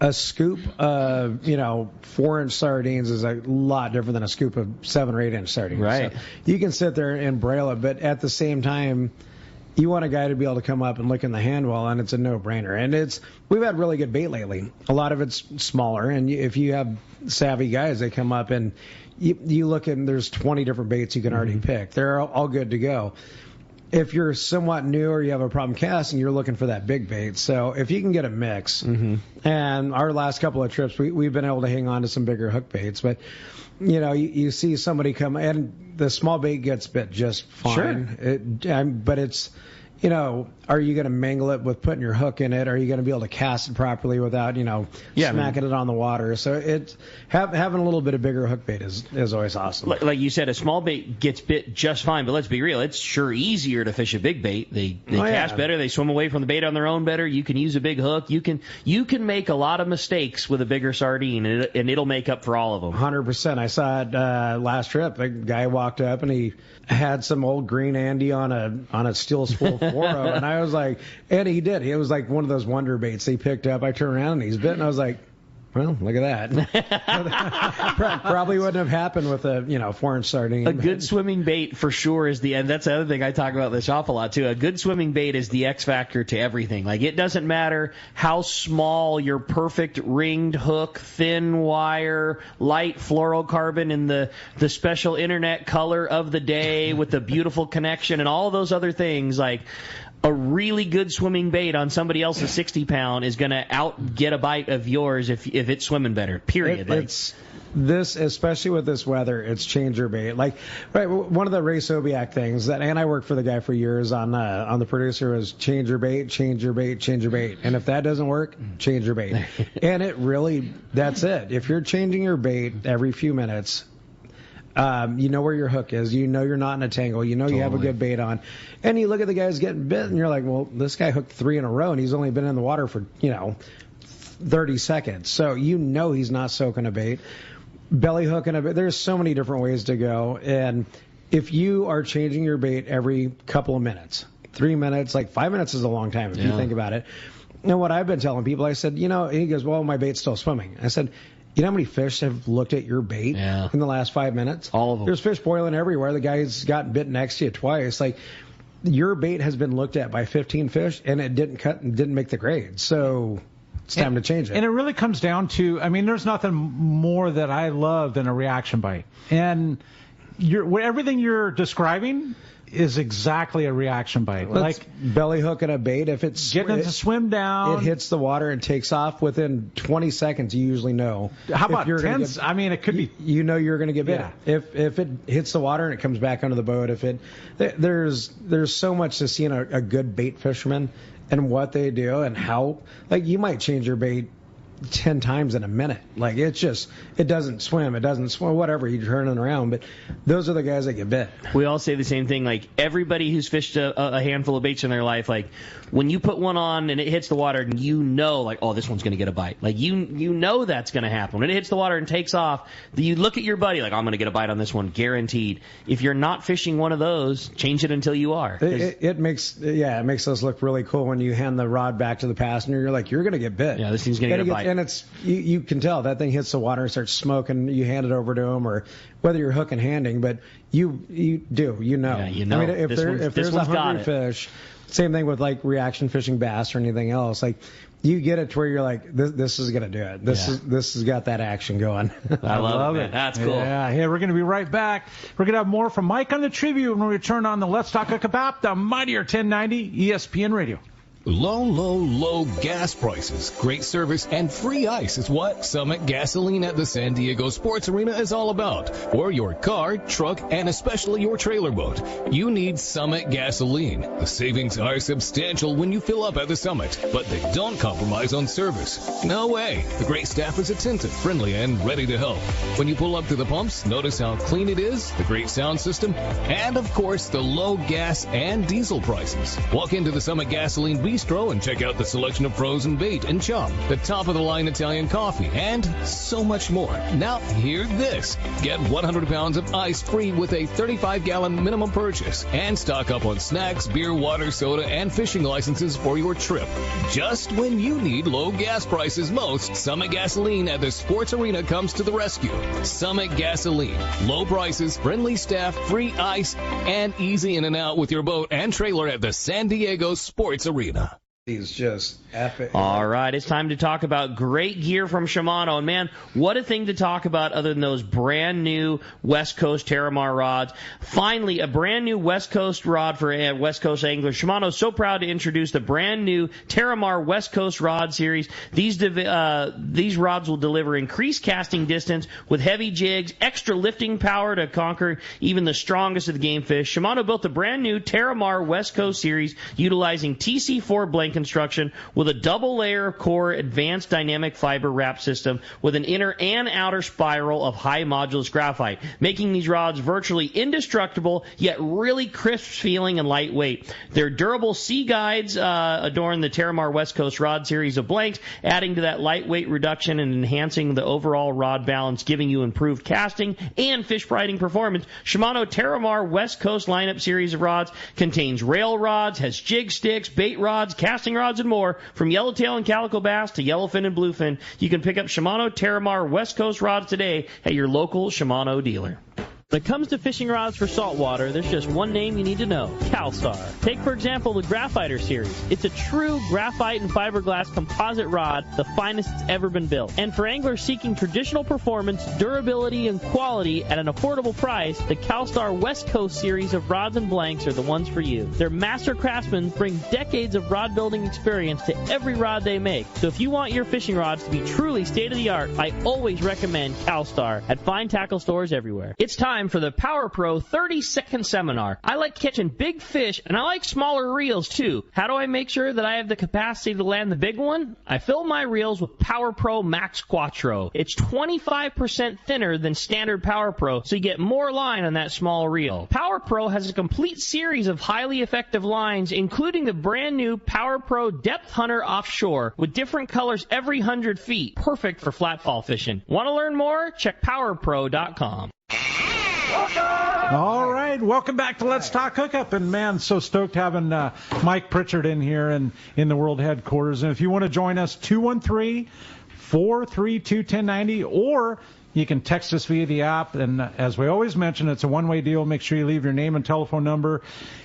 A scoop of 4-inch sardines is a lot different than a scoop of 7 or 8-inch sardines. Right. So you can sit there and braille it, but at the same time, you want a guy to be able to come up and look in the handwell, and it's a no-brainer. And we've had really good bait lately. A lot of it's smaller, and if you have savvy guys, they come up and you look and there's 20 different baits you can already pick. They're all good to go. If you're somewhat new or you have a problem casting, you're looking for that big bait. So if you can get a mix, and our last couple of trips, we've been able to hang on to some bigger hook baits, but you see somebody come, and the small bait gets bit just fine. Sure. But it's, are you going to mangle it with putting your hook in it? Are you going to be able to cast it properly without, smacking it on the water? So having a little bit of bigger hook bait is always awesome. Like you said, a small bait gets bit just fine, but let's be real. It's sure easier to fish a big bait. They cast better. They swim away from the bait on their own better. You can use a big hook. You can make a lot of mistakes with a bigger sardine, and it'll make up for all of them. 100%. I saw it last trip. A guy walked up and he had some old green Andy on a steel spool 4-0, and I was like, and he did. It was like one of those wonder baits he picked up. I turned around and he's bit, and I was like, well, look at that. Probably wouldn't have happened with a 4-inch sardine. A good swimming bait for sure is and that's the other thing I talk about this awful lot too. A good swimming bait is the X factor to everything. Like, it doesn't matter how small your perfect ringed hook, thin wire, light fluorocarbon in the special internet color of the day with the beautiful connection and all those other things. Like, a really good swimming bait on somebody else's 60-pound is going to get a bite of yours if it's swimming better, period. It's this, especially with this weather, it's change your bait. Like, right, one of the Ray Sobiak things, and I worked for the guy for years on the producer, was change your bait, change your bait, change your bait. And if that doesn't work, change your bait. And that's it. If you're changing your bait every few minutes, you know where your hook is. You know you're not in a tangle. You know you have a good bait on. And you look at the guys getting bit, and you're like, well, this guy hooked 3 in a row, and he's only been in the water for, 30 seconds. So he's not soaking a bait. Belly hooking a bait. There's so many different ways to go. And if you are changing your bait every couple of minutes, 3 minutes, like 5 minutes is a long time if you think about it. And what I've been telling people, I said, and he goes, well, my bait's still swimming. I said, you know how many fish have looked at your bait in the last 5 minutes? All of them. There's fish boiling everywhere. The guy's gotten bit next to you twice. Like, your bait has been looked at by 15 fish, and it didn't make the grade. So it's time to change it. And it really comes down to, there's nothing more that I love than a reaction bite. And everything you're describing is exactly a reaction bite. Like belly hooking a bait, if it's getting it to swim down, it hits the water and takes off within 20 seconds. You usually know. How about 10? It could be. You know you're going to get bit. Yeah. If it hits the water and it comes back under the boat, there's so much to see in a good bait fisherman and what they do and how. Like, you might change your bait 10 times in a minute. Like, it doesn't swim, whatever, you're turning around. But those are the guys that get bit. We all say the same thing. Like, everybody who's fished a handful of baits in their life, like, when you put one on and it hits the water, and you know, like, oh, this one's going to get a bite. Like, you know that's going to happen. When it hits the water and takes off, you look at your buddy, like, I'm going to get a bite on this one, guaranteed. If you're not fishing one of those, change it until you are. It makes us look really cool when you hand the rod back to the passenger. You're like, you're going to get bit. Yeah, this thing's going to get a bite. And it's you can tell that thing hits the water and starts smoking. You hand it over to him, or whether you're hook and handing, but you know. Yeah, you know. I mean, if there's a hungry fish, same thing with like reaction fishing bass or anything else. Like, you get it to where you're like, this is gonna do it. This has got that action going. I love it. That's cool. Yeah. Hey, we're gonna be right back. We're gonna have more from Mike on the Tribute when we return on the Let's Talk Hookup app, the mightier 1090 ESPN Radio. Low gas prices, great service, and free ice is what Summit Gasoline at the San Diego Sports Arena is all about. For your car, truck, and especially your trailer boat, you need Summit Gasoline. The savings are substantial when you fill up at the Summit, but they don't compromise on service. No way. The great staff is attentive, friendly, and ready to help. When you pull up to the pumps, notice how clean it is, the great sound system, and of course, the low gas and diesel prices. Walk into the Summit Gasoline Bistro and check out the selection of frozen bait and chum, the top-of-the-line Italian coffee, and so much more. Now, hear this. Get 100 pounds of ice free with a 35-gallon minimum purchase, and stock up on snacks, beer, water, soda, and fishing licenses for your trip. Just when you need low gas prices most, Summit Gasoline at the Sports Arena comes to the rescue. Summit Gasoline. Low prices, friendly staff, free ice, and easy in and out with your boat and trailer at the San Diego Sports Arena. He's just epic. All right, it's time to talk about great gear from Shimano. And, man, what a thing to talk about other than those brand-new West Coast Terramar rods. Finally, a brand-new West Coast rod for West Coast anglers. Shimano is so proud to introduce the brand-new Terramar West Coast rod series. These rods will deliver increased casting distance with heavy jigs, extra lifting power to conquer even the strongest of the game fish. Shimano built the brand-new Terramar West Coast series utilizing TC4 blank construction with a double layer of core advanced dynamic fiber wrap system with an inner and outer spiral of high modulus graphite, making these rods virtually indestructible yet really crisp feeling and lightweight. Their durable sea guides adorn the Terramar West Coast rod series of blanks, adding to that lightweight reduction and enhancing the overall rod balance, giving you improved casting and fish biting performance. Shimano Terramar West Coast lineup series of rods contains rail rods, has jig sticks, bait rods, casting rods, and more. From yellowtail and calico bass to yellowfin and bluefin, you can pick up Shimano Terramar West Coast rods today at your local Shimano dealer. When it comes to fishing rods for saltwater, there's just one name you need to know, CalStar. Take, for example, the Graphiter series. It's a true graphite and fiberglass composite rod, the finest it's ever been built. And for anglers seeking traditional performance, durability, and quality at an affordable price, the CalStar West Coast series of rods and blanks are the ones for you. Their master craftsmen bring decades of rod building experience to every rod they make. So if you want your fishing rods to be truly state-of-the-art, I always recommend CalStar at fine tackle stores everywhere. It's time for the Power Pro 30-second seminar. I like catching big fish, and I like smaller reels, too. How do I make sure that I have the capacity to land the big one? I fill my reels with Power Pro Max Quattro. It's 25% thinner than standard Power Pro, so you get more line on that small reel. Power Pro has a complete series of highly effective lines, including the brand new Power Pro Depth Hunter Offshore, with different colors every 100 feet. Perfect for flatfall fishing. Want to learn more? Check PowerPro.com. All right, welcome back to Let's Talk Hookup. And, man, so stoked having Mike Pritchard in here and in the world headquarters. And if you want to join us, 213-432-1090, or you can text us via the app. And as we always mention, it's a one-way deal. Make sure you leave your name and telephone number.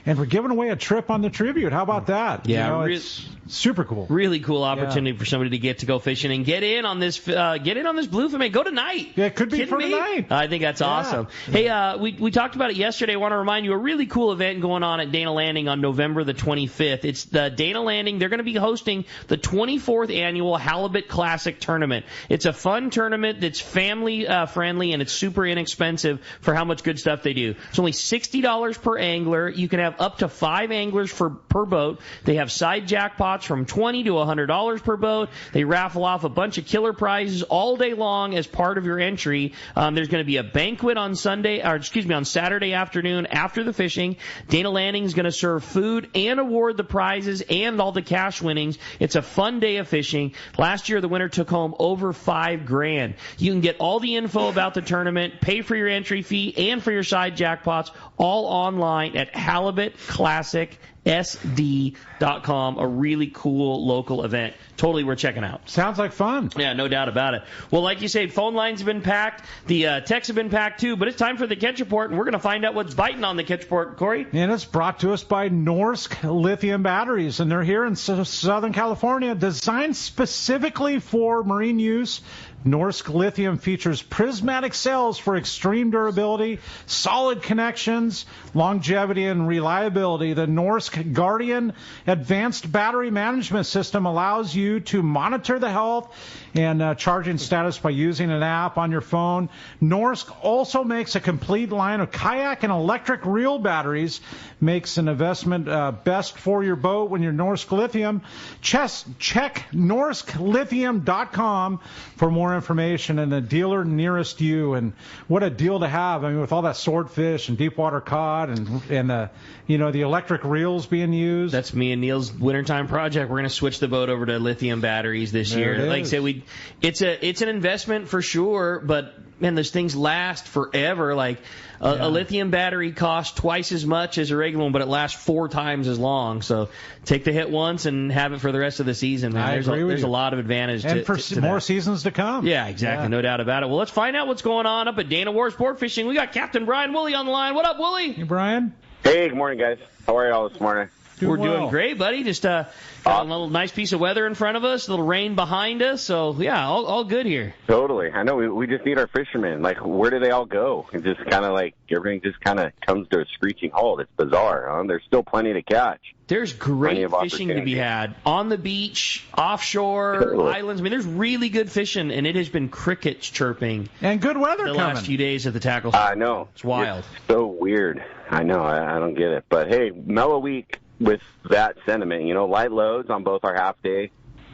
And we're giving away a trip on the Tribute. How about that? Yeah, it's super cool. Really cool opportunity for somebody to go fishing and get in on this bluefin, man. Go tonight. Yeah, it could be for tonight. I think that's awesome. Hey, we talked about it yesterday. I want to remind you a really cool event going on at Dana Landing on November the 25th. It's the Dana Landing. They're going to be hosting the 24th annual Halibut Classic Tournament. It's a fun tournament that's family family friendly, and it's super inexpensive for how much good stuff they do. It's only $60 per angler. You can have up to 5 anglers per boat. They have side jackpots from $20 to $100 per boat. They raffle off a bunch of killer prizes all day long as part of your entry. There's going to be a banquet on Saturday afternoon after the fishing. Dana Lanning is going to serve food and award the prizes and all the cash winnings. It's a fun day of fishing. Last year, the winner took home over $5,000. You can get all the info about the tournament, pay for your entry fee, and for your side jackpots all online at HalibutClassicSD.com. A really cool local event. Totally worth checking out. Sounds like fun. Yeah, no doubt about it. Well, like you say, phone lines have been packed. The texts have been packed, too. But it's time for the Catch Report, and we're going to find out what's biting on the Catch Report. Corey? And it's brought to us by Norsk Lithium Batteries. And they're here in Southern California, designed specifically for marine use. Norsk Lithium features prismatic cells for extreme durability, solid connections, longevity, and reliability. The Norsk Guardian Advanced Battery Management System allows you to monitor the health and charging status by using an app on your phone. Norsk also makes a complete line of kayak and electric reel batteries, makes an investment best for your boat when you're Norsk Lithium. Check NorskLithium.com for more information and the dealer nearest you. And what a deal to have. I mean, with all that swordfish and deep water cod and the electric reels being used. That's me and Neil's wintertime project. We're going to switch the boat over to lithium batteries this year. Like I said, it's an investment for sure, but man, those things last forever. Like a lithium battery costs twice as much as a regular one, but it lasts 4 times as long. So take the hit once and have it for the rest of the season. Man. There's a lot of advantage and for more seasons to come. Yeah, exactly. No doubt about it. Well, let's find out what's going on up at Dana War Sport Fishing. We got Captain Brian Woolley on the line. What up, Woolley? Hey, Brian. Hey, good morning, guys. How are y'all this morning? Doing great, buddy. Just got a little nice piece of weather in front of us, a little rain behind us. So, yeah, all good here. Totally. I know we just need our fishermen. Like, where do they all go? It just kind of like everything just kind of comes to a screeching halt. It's bizarre. There's still plenty to catch. There's great fishing to be had on the beach, offshore, islands. I mean, there's really good fishing, and it has been crickets chirping. And good weather the coming. last few days at the tackle. I know. It's wild. It's so weird. I know. I don't get it. But, hey, mellow week with that sentiment. Light loads on both our half-day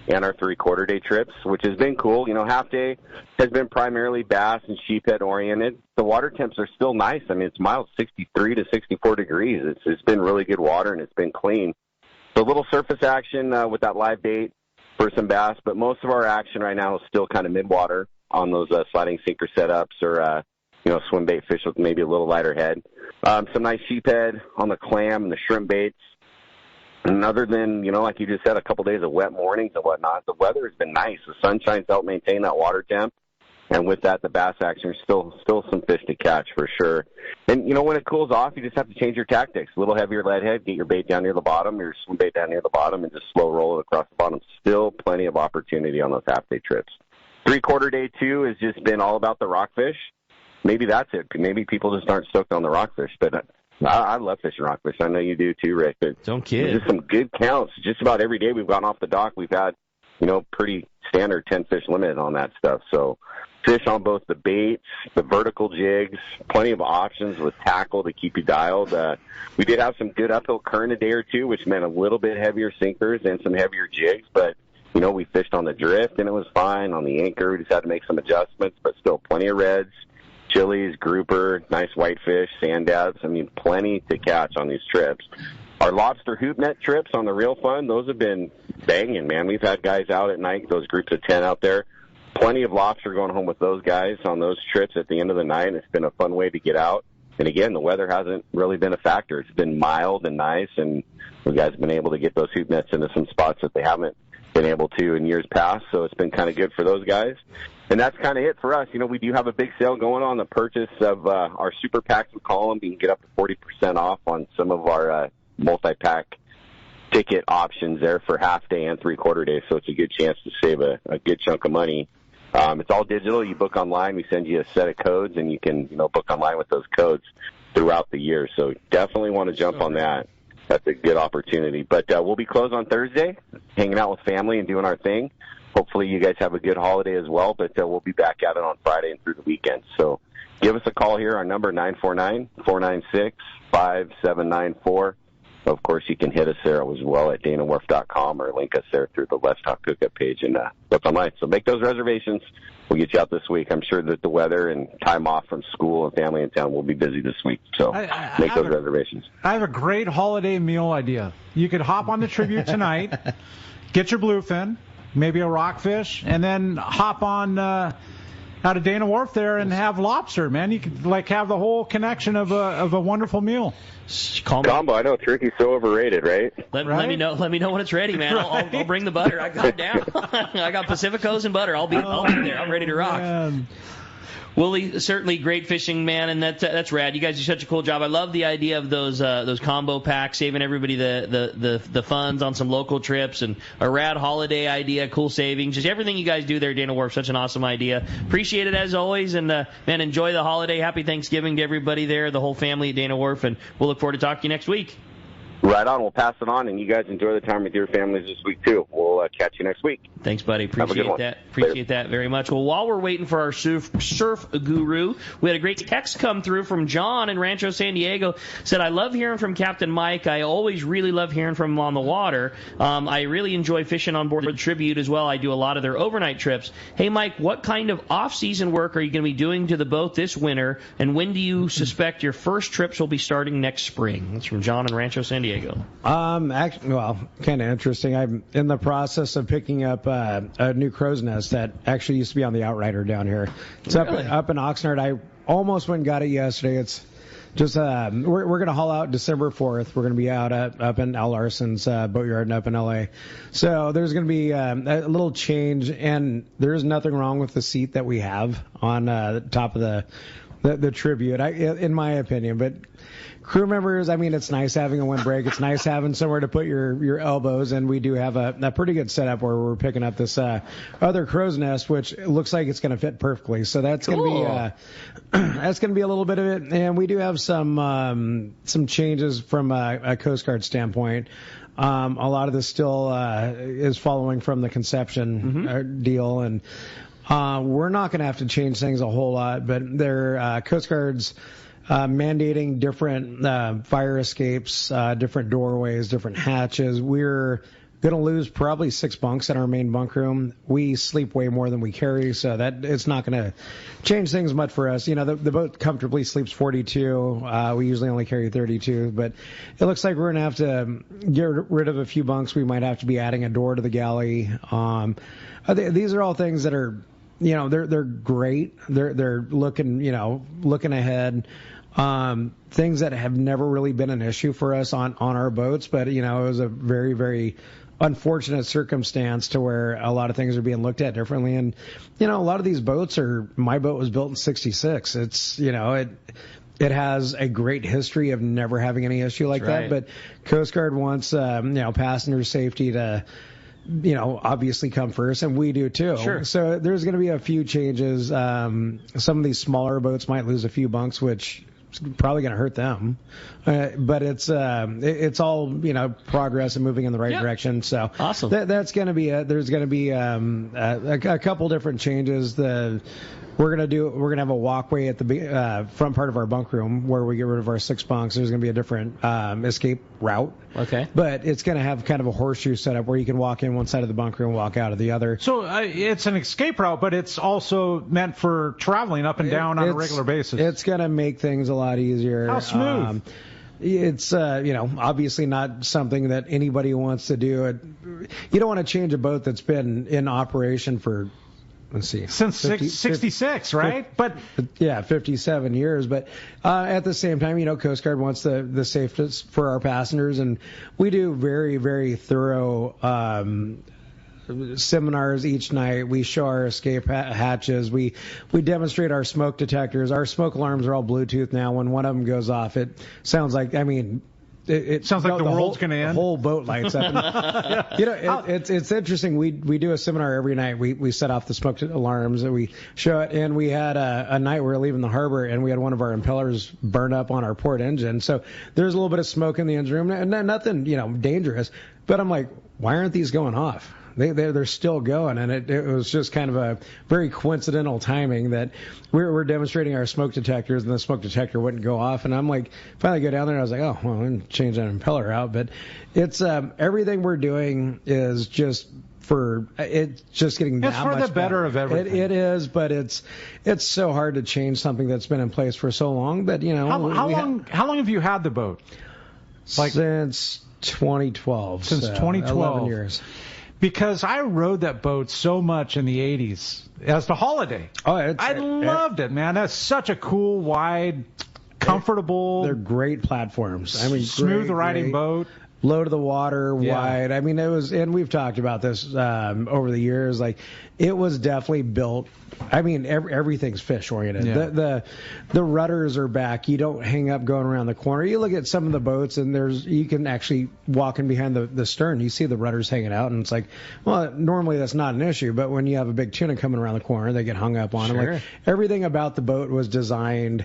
and our 3/4 day trips, which has been cool. Half-day has been primarily bass and sheephead oriented. The water temps are still nice. I mean, it's mild 63 to 64 degrees. It's been really good water, and it's been clean. So a little surface action with that live bait for some bass, but most of our action right now is still kind of mid-water on those sliding sinker setups or, swim bait fish with maybe a little lighter head. Some nice sheephead on the clam and the shrimp baits. And other than, like you just said, a couple days of wet mornings and whatnot, the weather has been nice. The sunshine's helped maintain that water temp. And with that, the bass action, still some fish to catch for sure. And, when it cools off, you just have to change your tactics. A little heavier lead head, get your bait down near the bottom, your swim bait down near the bottom, and just slow roll it across the bottom. Still plenty of opportunity on those half-day trips. 3/4 day, too, has just been all about the rockfish. Maybe that's it. Maybe people just aren't stoked on the rockfish, but I love fishing rockfish. I know you do too, Rick. But don't kid. Just some good counts. Just about every day we've gone off the dock, we've had, pretty standard 10 fish limit on that stuff. So fish on both the baits, the vertical jigs, plenty of options with tackle to keep you dialed. We did have some good uphill current a day or two, which meant a little bit heavier sinkers and some heavier jigs. But, we fished on the drift and it was fine. On the anchor, we just had to make some adjustments, but still plenty of reds. Chilies, grouper, nice whitefish, sand dabs. I mean, plenty to catch on these trips. Our lobster hoop net trips on the Real Fun, those have been banging, man. We've had guys out at night, those groups of 10 out there. Plenty of lobster going home with those guys on those trips at the end of the night. It's been a fun way to get out. And again, the weather hasn't really been a factor. It's been mild and nice, and you guys have been able to get those hoop nets into some spots that they haven't been able to in years past. So it's been kind of good for those guys. And that's kind of it for us. We do have a big sale going on, the purchase of our super packs, we call them. You can get up to 40% off on some of our multi-pack ticket options there for half-day and 3/4 day. So it's a good chance to save a good chunk of money. It's all digital. You book online. We send you a set of codes, and you can book online with those codes throughout the year. So definitely want to jump on that. That's a good opportunity. But we'll be closed on Thursday, hanging out with family and doing our thing. hopefully you guys have a good holiday as well, but we'll be back at it on Friday and through the weekend. So give us a call here. Our number, 949-496-5794. Of course, you can hit us there as well at danawharf.com or link us there through the Let's Talk Hookup page and look online. So make those reservations. We'll get you out this week. I'm sure that the weather and time off from school and family in town will be busy this week. So make those reservations. I have a great holiday meal idea. You could hop on the Tribute tonight, get your bluefin, maybe a rockfish, and then hop on out of Dana Wharf there and have lobster, man. You could have the whole connection of a wonderful meal. Combo. I know turkey's so overrated, right? Let me know when it's ready, man. Right. I'll bring the butter. I got it down. I got Pacificos and butter. I'll be there. I'm ready to rock. Man. Willie, certainly great fishing, man, and that's rad. You guys do such a cool job. I love the idea of those combo packs, saving everybody the funds on some local trips, and a rad holiday idea, cool savings. Just everything you guys do there, Dana Wharf, such an awesome idea. Appreciate it as always, and man, enjoy the holiday. Happy Thanksgiving to everybody there, the whole family at Dana Wharf, and we'll look forward to talking to you next week. Right on. We'll pass it on, and you guys enjoy the time with your families this week, too. We'll catch you next week. Thanks, buddy. Appreciate that. Appreciate that very much. Well, while we're waiting for our surf guru, we had a great text come through from John in Rancho San Diego. Said, I love hearing from Captain Mike. I always really love hearing from him on the water. I really enjoy fishing on board the Tribute as well. I do a lot of their overnight trips. Hey, Mike, what kind of off-season work are you going to be doing to the boat this winter, and when do you suspect your first trips will be starting next spring? That's from John in Rancho San Diego. Actually, kind of interesting. I'm in the process of picking up a new crow's nest that actually used to be on the Outrider down here. It's up in Oxnard. I almost went and got it yesterday. It's just we're going to haul out December 4th. We're going to be out up in Al Larson's boatyard up in L.A. So there's going to be a little change, and there's nothing wrong with the seat that we have on the top of the Tribute, in my opinion, but crew members, I mean, it's nice having a windbreak. It's nice having somewhere to put your elbows, and we do have a pretty good setup where we're picking up this other crow's nest, which looks like it's going to fit perfectly. So that's going to be that's going to be a little bit of it, and we do have some changes from a Coast Guard standpoint. A lot of this still is following from the conception deal, and we're not going to have to change things a whole lot, but they're Coast Guard's mandating different fire escapes, different doorways, different hatches. We're going to lose probably 6 bunks in our main bunk room. We sleep way more than we carry, so that it's not going to change things much for us. You know, the boat comfortably sleeps 42. We usually only carry 32, but it looks like we're going to have to get rid of a few bunks. We might have to be adding a door to the galley. These are all things that are, you know, they're great. They're looking ahead. Things that have never really been an issue for us on our boats, but you know, it was a very, very unfortunate circumstance to where a lot of things are being looked at differently. And you know, a lot of these boats my boat was built in '66. It's, you know, it has a great history of never having any issue like that. But Coast Guard wants passenger safety to, you know, obviously come first, and we do too. Sure. So there's going to be a few changes. Some of these smaller boats might lose a few bunks, which is probably going to hurt them. But it's all, you know, progress and moving in the right direction. So awesome. That's going to be there's going to be a couple different changes. We're going to have a walkway at the front part of our bunk room where we get rid of our 6 bunks. There's going to be a different escape route. Okay. But it's going to have kind of a horseshoe setup where you can walk in one side of the bunk room, walk out of the other. So it's an escape route, but it's also meant for traveling up and down on a regular basis. It's going to make things a lot easier. How smooth? It's, you know, obviously not something that anybody wants to do. You don't want to change a boat that's been in operation for, let's see, since 66, right? But 57 years. But at the same time, you know, Coast Guard wants the safety for our passengers, and we do very, very thorough seminars each night. We show our escape hatches. We demonstrate our smoke detectors. Our smoke alarms are all Bluetooth now. When one of them goes off, it sounds like, I mean, it sounds like the world's going to end. The whole boat lights up. You know, it's interesting. We do a seminar every night. We set off the smoke alarms and we show it. And we had a night we were leaving the harbor and we had one of our impellers burn up on our port engine. So there's a little bit of smoke in the engine room and nothing, you know, dangerous. But I'm like, why aren't these going off? they're still going, and it was just kind of a very coincidental timing that we're demonstrating our smoke detectors, and the smoke detector wouldn't go off, and I'm like, finally go down there, and I was like, oh, well, I'm going to change that impeller out, but it's everything we're doing is just it's just getting that much better. It's for the better of everything. It is, but it's so hard to change something that's been in place for so long. But how long have you had the boat? Since 2012. Since 2012. 11 years. Because I rode that boat so much in the 80s as the Holiday. I loved it, man. That's such a cool, wide, comfortable. They're great platforms. I mean, smooth riding boat. Low to the water, wide. I mean, it was, and we've talked about this over the years. Like, it was definitely built. I mean, everything's fish oriented. Yeah. The rudders are back. You don't hang up going around the corner. You look at some of the boats, and you can actually walk in behind the stern. You see the rudders hanging out, and it's like, well, normally that's not an issue. But when you have a big tuna coming around the corner, they get hung up on them. Like, everything about the boat was designed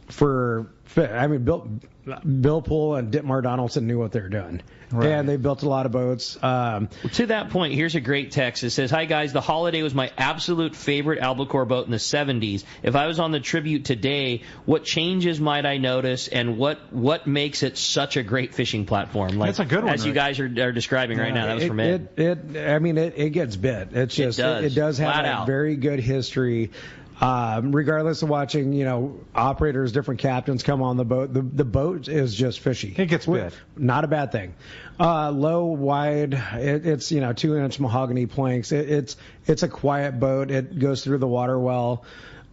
for. I mean, Bill Poole and Ditmar Donaldson knew what they were doing. Right. And they built a lot of boats. Well, to that point, here's a great text. It says, hi, guys. The Holiday was my absolute favorite albacore boat in the 70s. If I was on the Tribute today, what changes might I notice, and what makes it such a great fishing platform? Like, that's a good one. As you guys are describing right now. That was from Ed. It gets bit. It's just, it does have a very good history. Regardless of watching, operators, different captains come on the boat, the boat is just fishy. It gets bit. Not a bad thing. Low, wide, it's 2-inch mahogany planks. It's a quiet boat. It goes through the water well.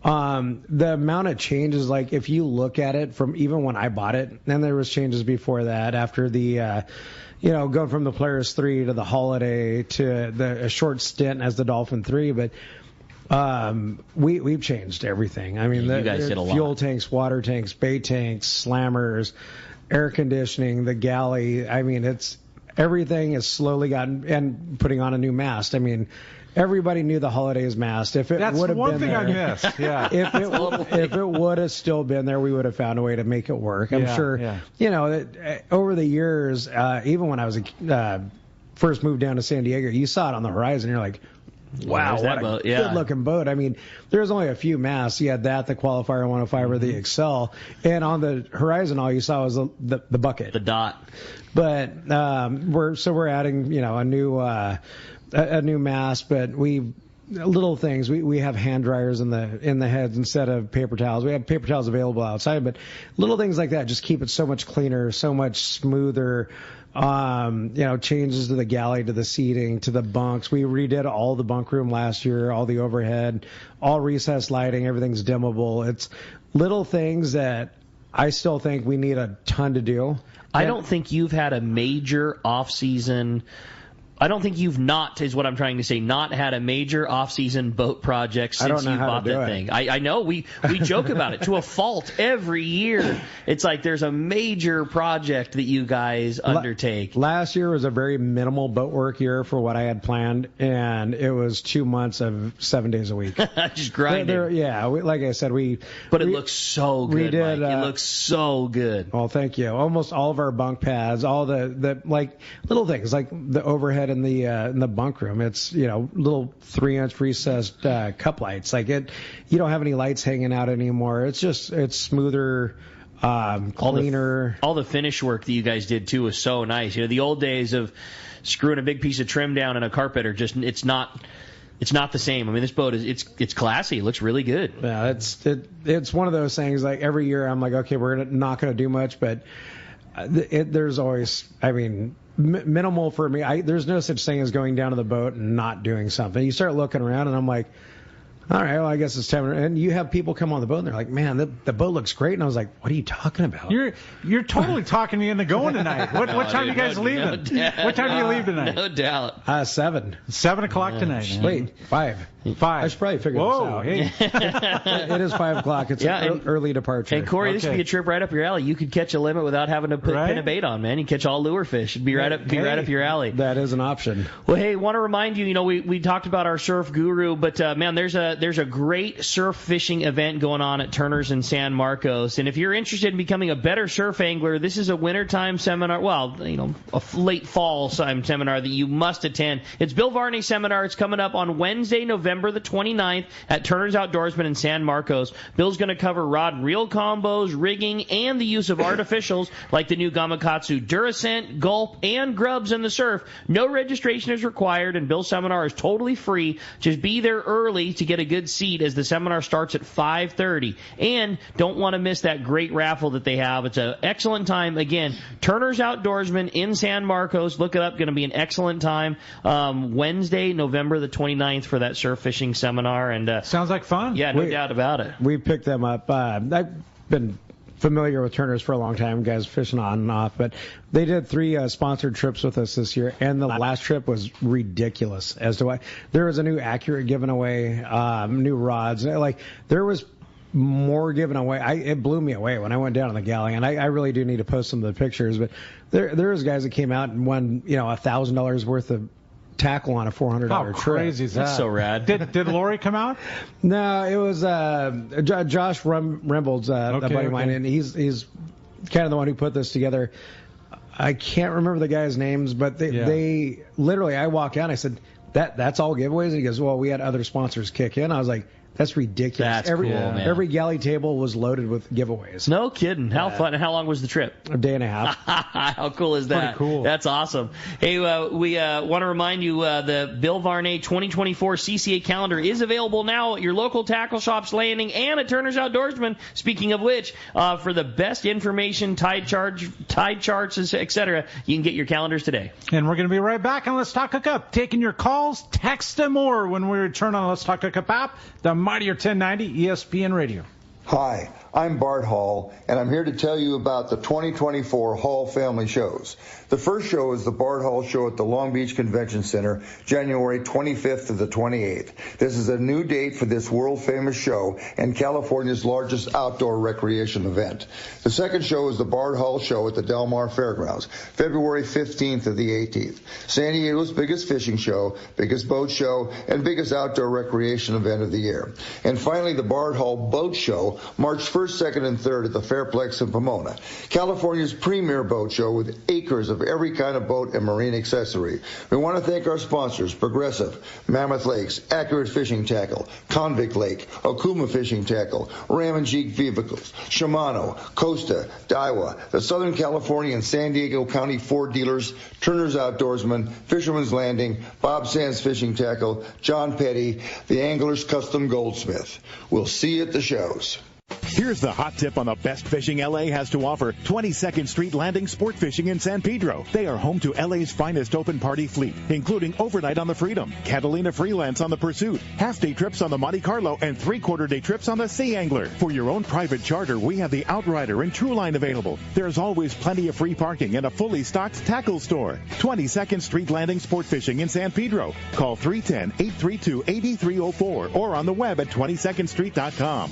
The amount of changes, like if you look at it from even when I bought it, and there was changes before that after the, going from the Polaris 3 to the Holiday to a short stint as the Dolphin 3, but. We've changed everything. I mean, you guys did a lot. Fuel tanks, water tanks, bait tanks, slammers, air conditioning, the galley. I mean, everything has slowly gotten, and putting on a new mast. I mean, everybody knew the Holiday's mast. If it would have been there, that's one thing I missed. Yeah. If it would have still been there, we would have found a way to make it work. I'm sure. Yeah. Over the years, even when I was first moved down to San Diego, you saw it on the horizon. You're like. Wow, what a good-looking boat. I mean, there's only a few masts. You had that, the Qualifier 105 or the Excel. And on the horizon, all you saw was the bucket. The dot. But we're adding, a new mast, but little things. We have hand dryers in the heads instead of paper towels. We have paper towels available outside, but little things like that just keep it so much cleaner, so much smoother. Changes to the galley, to the seating, to the bunks. We redid all the bunk room last year, all the overhead, all recessed lighting, everything's dimmable. It's little things that I still think we need a ton to do. I don't think you've had a major off-season. I don't think you've not had a major off-season boat project since you bought that thing. I know we joke about it to a fault every year. It's like there's a major project that you guys undertake. Last year was a very minimal boat work year for what I had planned, and it was 2 months of 7 days a week. Just grinding. Like I said, But it looks so good, Mike. It looks so good. Well, thank you. Almost all of our bunk pads, all the like little things like the overhead in the bunk room. It's little 3-inch recessed cup lights. Like you don't have any lights hanging out anymore. It's smoother, cleaner. All the finish work that you guys did too was so nice. The old days of screwing a big piece of trim down in a carpet are just it's not the same. I mean, this boat it's classy. It looks really good. Yeah, it's one of those things. Like every year, I'm like, okay, we're not going to do much, but there's always, minimal for me. There's no such thing as going down to the boat and not doing something. You start looking around, and I'm like, all right, well, I guess it's time. And you have people come on the boat, and they're like, man, the boat looks great. And I was like, what are you talking about? You're totally talking me into going tonight. What time are you guys leaving? What time do you leave tonight? No doubt. 7. 7 o'clock tonight. Man. Wait, 5. I should probably figure this out. Hey. It is 5 o'clock. It's an early departure. And Corey, this would be a trip right up your alley. You could catch a limit without having to pin a bait on, man. You catch all lure fish. It'd be right up your alley. That is an option. Well, hey, want to remind you, we talked about our surf guru, but man, there's a there's a great surf fishing event going on at Turner's in San Marcos. And if you're interested in becoming a better surf angler, this is a wintertime seminar. Well, a late fall seminar that you must attend. It's Bill Varney seminar. It's coming up on Wednesday, November the 29th at Turner's Outdoorsman in San Marcos. Bill's going to cover rod and reel combos, rigging, and the use of artificials like the new Gamakatsu Durascent, Gulp, and Grubs in the surf. No registration is required, and Bill's seminar is totally free. Just be there early to get a good seat as the seminar starts at 5:30. And don't want to miss that great raffle that they have. It's an excellent time. Again, Turner's Outdoorsman in San Marcos. Look it up. Going to be an excellent time. Wednesday, November the 29th for that surf fishing seminar. And sounds like fun. Yeah, no doubt about it. We picked them up. I've been familiar with Turner's for a long time, guys fishing on and off, but they did 3 sponsored trips with us this year, and the last trip was ridiculous as to why. There was a new Accurate given away, new rods, like there was more given away. It blew me away when I went down in the galley, and I really do need to post some of the pictures, but there was guys that came out and won $1,000 worth of tackle on a $400 trip. How crazy is that? That's so rad. Did Lori come out? No, it was Josh Rembold's a buddy of mine, and he's kind of the one who put this together. I can't remember the guys' names, but they literally, I walked out and I said, that's all giveaways? And he goes, well, we had other sponsors kick in. I was like, that's ridiculous. That's cool, man. Every galley table was loaded with giveaways. No kidding. How fun. And how long was the trip? A day and a half. How cool is that? Pretty cool. That's awesome. Hey, we want to remind you the Bill Varney 2024 CCA calendar is available now at your local tackle shops, Landing, and at Turner's Outdoorsman. Speaking of which, for the best information, tide charts, etc., you can get your calendars today. And we're going to be right back on Let's Talk Hookup, taking your calls, text, and more when we return on Let's Talk Hookup app, the Mightier 1090 ESPN Radio. Hi, I'm Bart Hall, and I'm here to tell you about the 2024 Hall family shows. The first show is the Bart Hall Show at the Long Beach Convention Center, January 25th to the 28th. This is a new date for this world-famous show and California's largest outdoor recreation event. The second show is the Bart Hall Show at the Del Mar Fairgrounds, February 15th to the 18th. San Diego's biggest fishing show, biggest boat show, and biggest outdoor recreation event of the year. And finally, the Bart Hall Boat Show, March 1st, 2nd, and 3rd at the Fairplex in Pomona. California's premier boat show with acres of every kind of boat and marine accessory. We want to thank our sponsors, Progressive, Mammoth Lakes, Accurate Fishing Tackle, Convict Lake, Okuma Fishing Tackle, Ram and Jeep Vehicles, Shimano, Costa, Daiwa, the Southern California and San Diego County Ford dealers, Turner's Outdoorsman, Fisherman's Landing, Bob Sands Fishing Tackle, John Petty, the Angler's Custom Goldsmith. We'll see you at the shows. Here's the hot tip on the best fishing LA has to offer. 22nd Street Landing Sport Fishing in San Pedro. They are home to LA's finest open party fleet, including overnight on the Freedom, Catalina Freelance on the Pursuit, half-day trips on the Monte Carlo, and three-quarter-day trips on the Sea Angler. For your own private charter, we have the Outrider and Trueline available. There's always plenty of free parking and a fully stocked tackle store. 22nd Street Landing Sport Fishing in San Pedro. Call 310-832-8304 or on the web at 22ndstreet.com.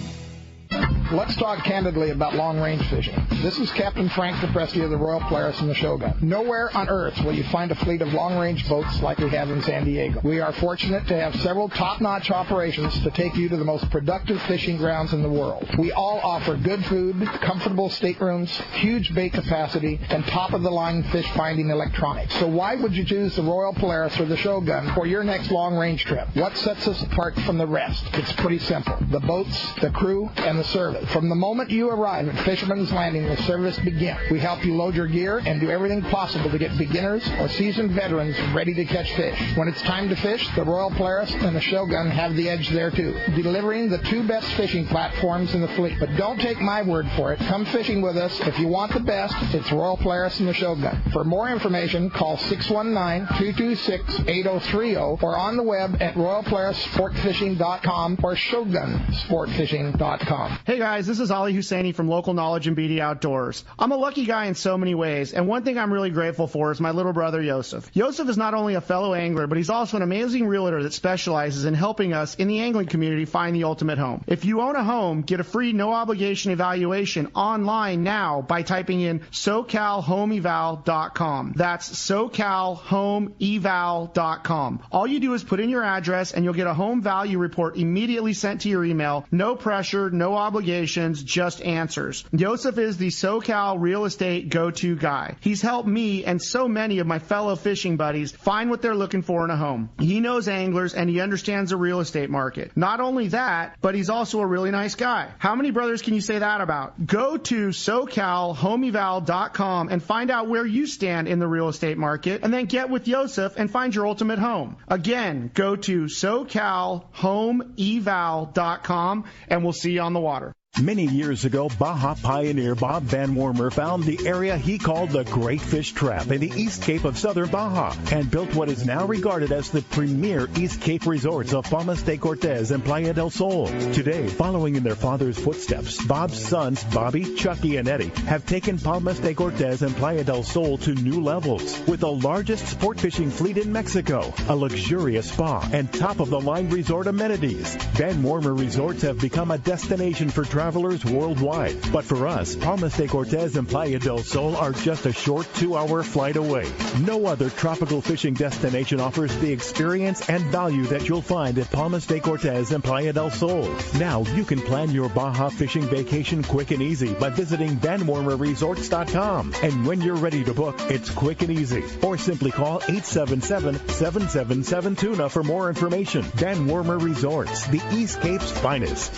Let's talk candidly about long-range fishing. This is Captain Frank DePresti of the Royal Polaris and the Shogun. Nowhere on Earth will you find a fleet of long-range boats like we have in San Diego. We are fortunate to have several top-notch operations to take you to the most productive fishing grounds in the world. We all offer good food, comfortable staterooms, huge bait capacity, and top-of-the-line fish-finding electronics. So why would you choose the Royal Polaris or the Shogun for your next long-range trip? What sets us apart from the rest? It's pretty simple. The boats, the crew, and the service. From the moment you arrive at Fisherman's Landing, the service begins. We help you load your gear and do everything possible to get beginners or seasoned veterans ready to catch fish. When it's time to fish, the Royal Polaris and the Shogun have the edge there too, delivering the two best fishing platforms in the fleet. But don't take my word for it. Come fishing with us. If you want the best, it's Royal Polaris and the Shogun. For more information, call 619-226-8030 or on the web at royalpolarissportfishing.com or shogunsportfishing.com. Hey guys, guys, this is Ali Husseini from Local Knowledge and BD Outdoors. I'm a lucky guy in so many ways, and one thing I'm really grateful for is my little brother Yosef. Yosef is not only a fellow angler, but he's also an amazing realtor that specializes in helping us in the angling community find the ultimate home. If you own a home, get a free no-obligation evaluation online now by typing in SoCalHomeEval.com. That's SoCalHomeEval.com. All you do is put in your address, and you'll get a home value report immediately sent to your email. No pressure, no obligations, just answers. Yosef is the SoCal real estate go-to guy. He's helped me and so many of my fellow fishing buddies find what they're looking for in a home. He knows anglers and he understands the real estate market. Not only that, but he's also a really nice guy. How many brothers can you say that about? Go to SoCalHomeEval.com and find out where you stand in the real estate market, and then get with Yosef and find your ultimate home. Again, go to SoCalHomeEval.com and we'll see you on the water. Many years ago, Baja pioneer Bob Van Wormer found the area he called the Great Fish Trap in the East Cape of southern Baja and built what is now regarded as the premier East Cape resorts of Palmas de Cortez and Playa del Sol. Today, following in their father's footsteps, Bob's sons, Bobby, Chucky, and Eddie, have taken Palmas de Cortez and Playa del Sol to new levels with the largest sport fishing fleet in Mexico, a luxurious spa, and top-of-the-line resort amenities. Van Wormer Resorts have become a destination for travelers worldwide. But for us, Palmas de Cortez and Playa del Sol are just a short 2-hour flight away. No other tropical fishing destination offers the experience and value that you'll find at Palmas de Cortez and Playa del Sol. Now you can plan your Baja fishing vacation quick and easy by visiting VanWormerResorts.com. And when you're ready to book, it's quick and easy. Or simply call 877-7777-TUNA for more information. Van Wormer Resorts, the East Cape's finest.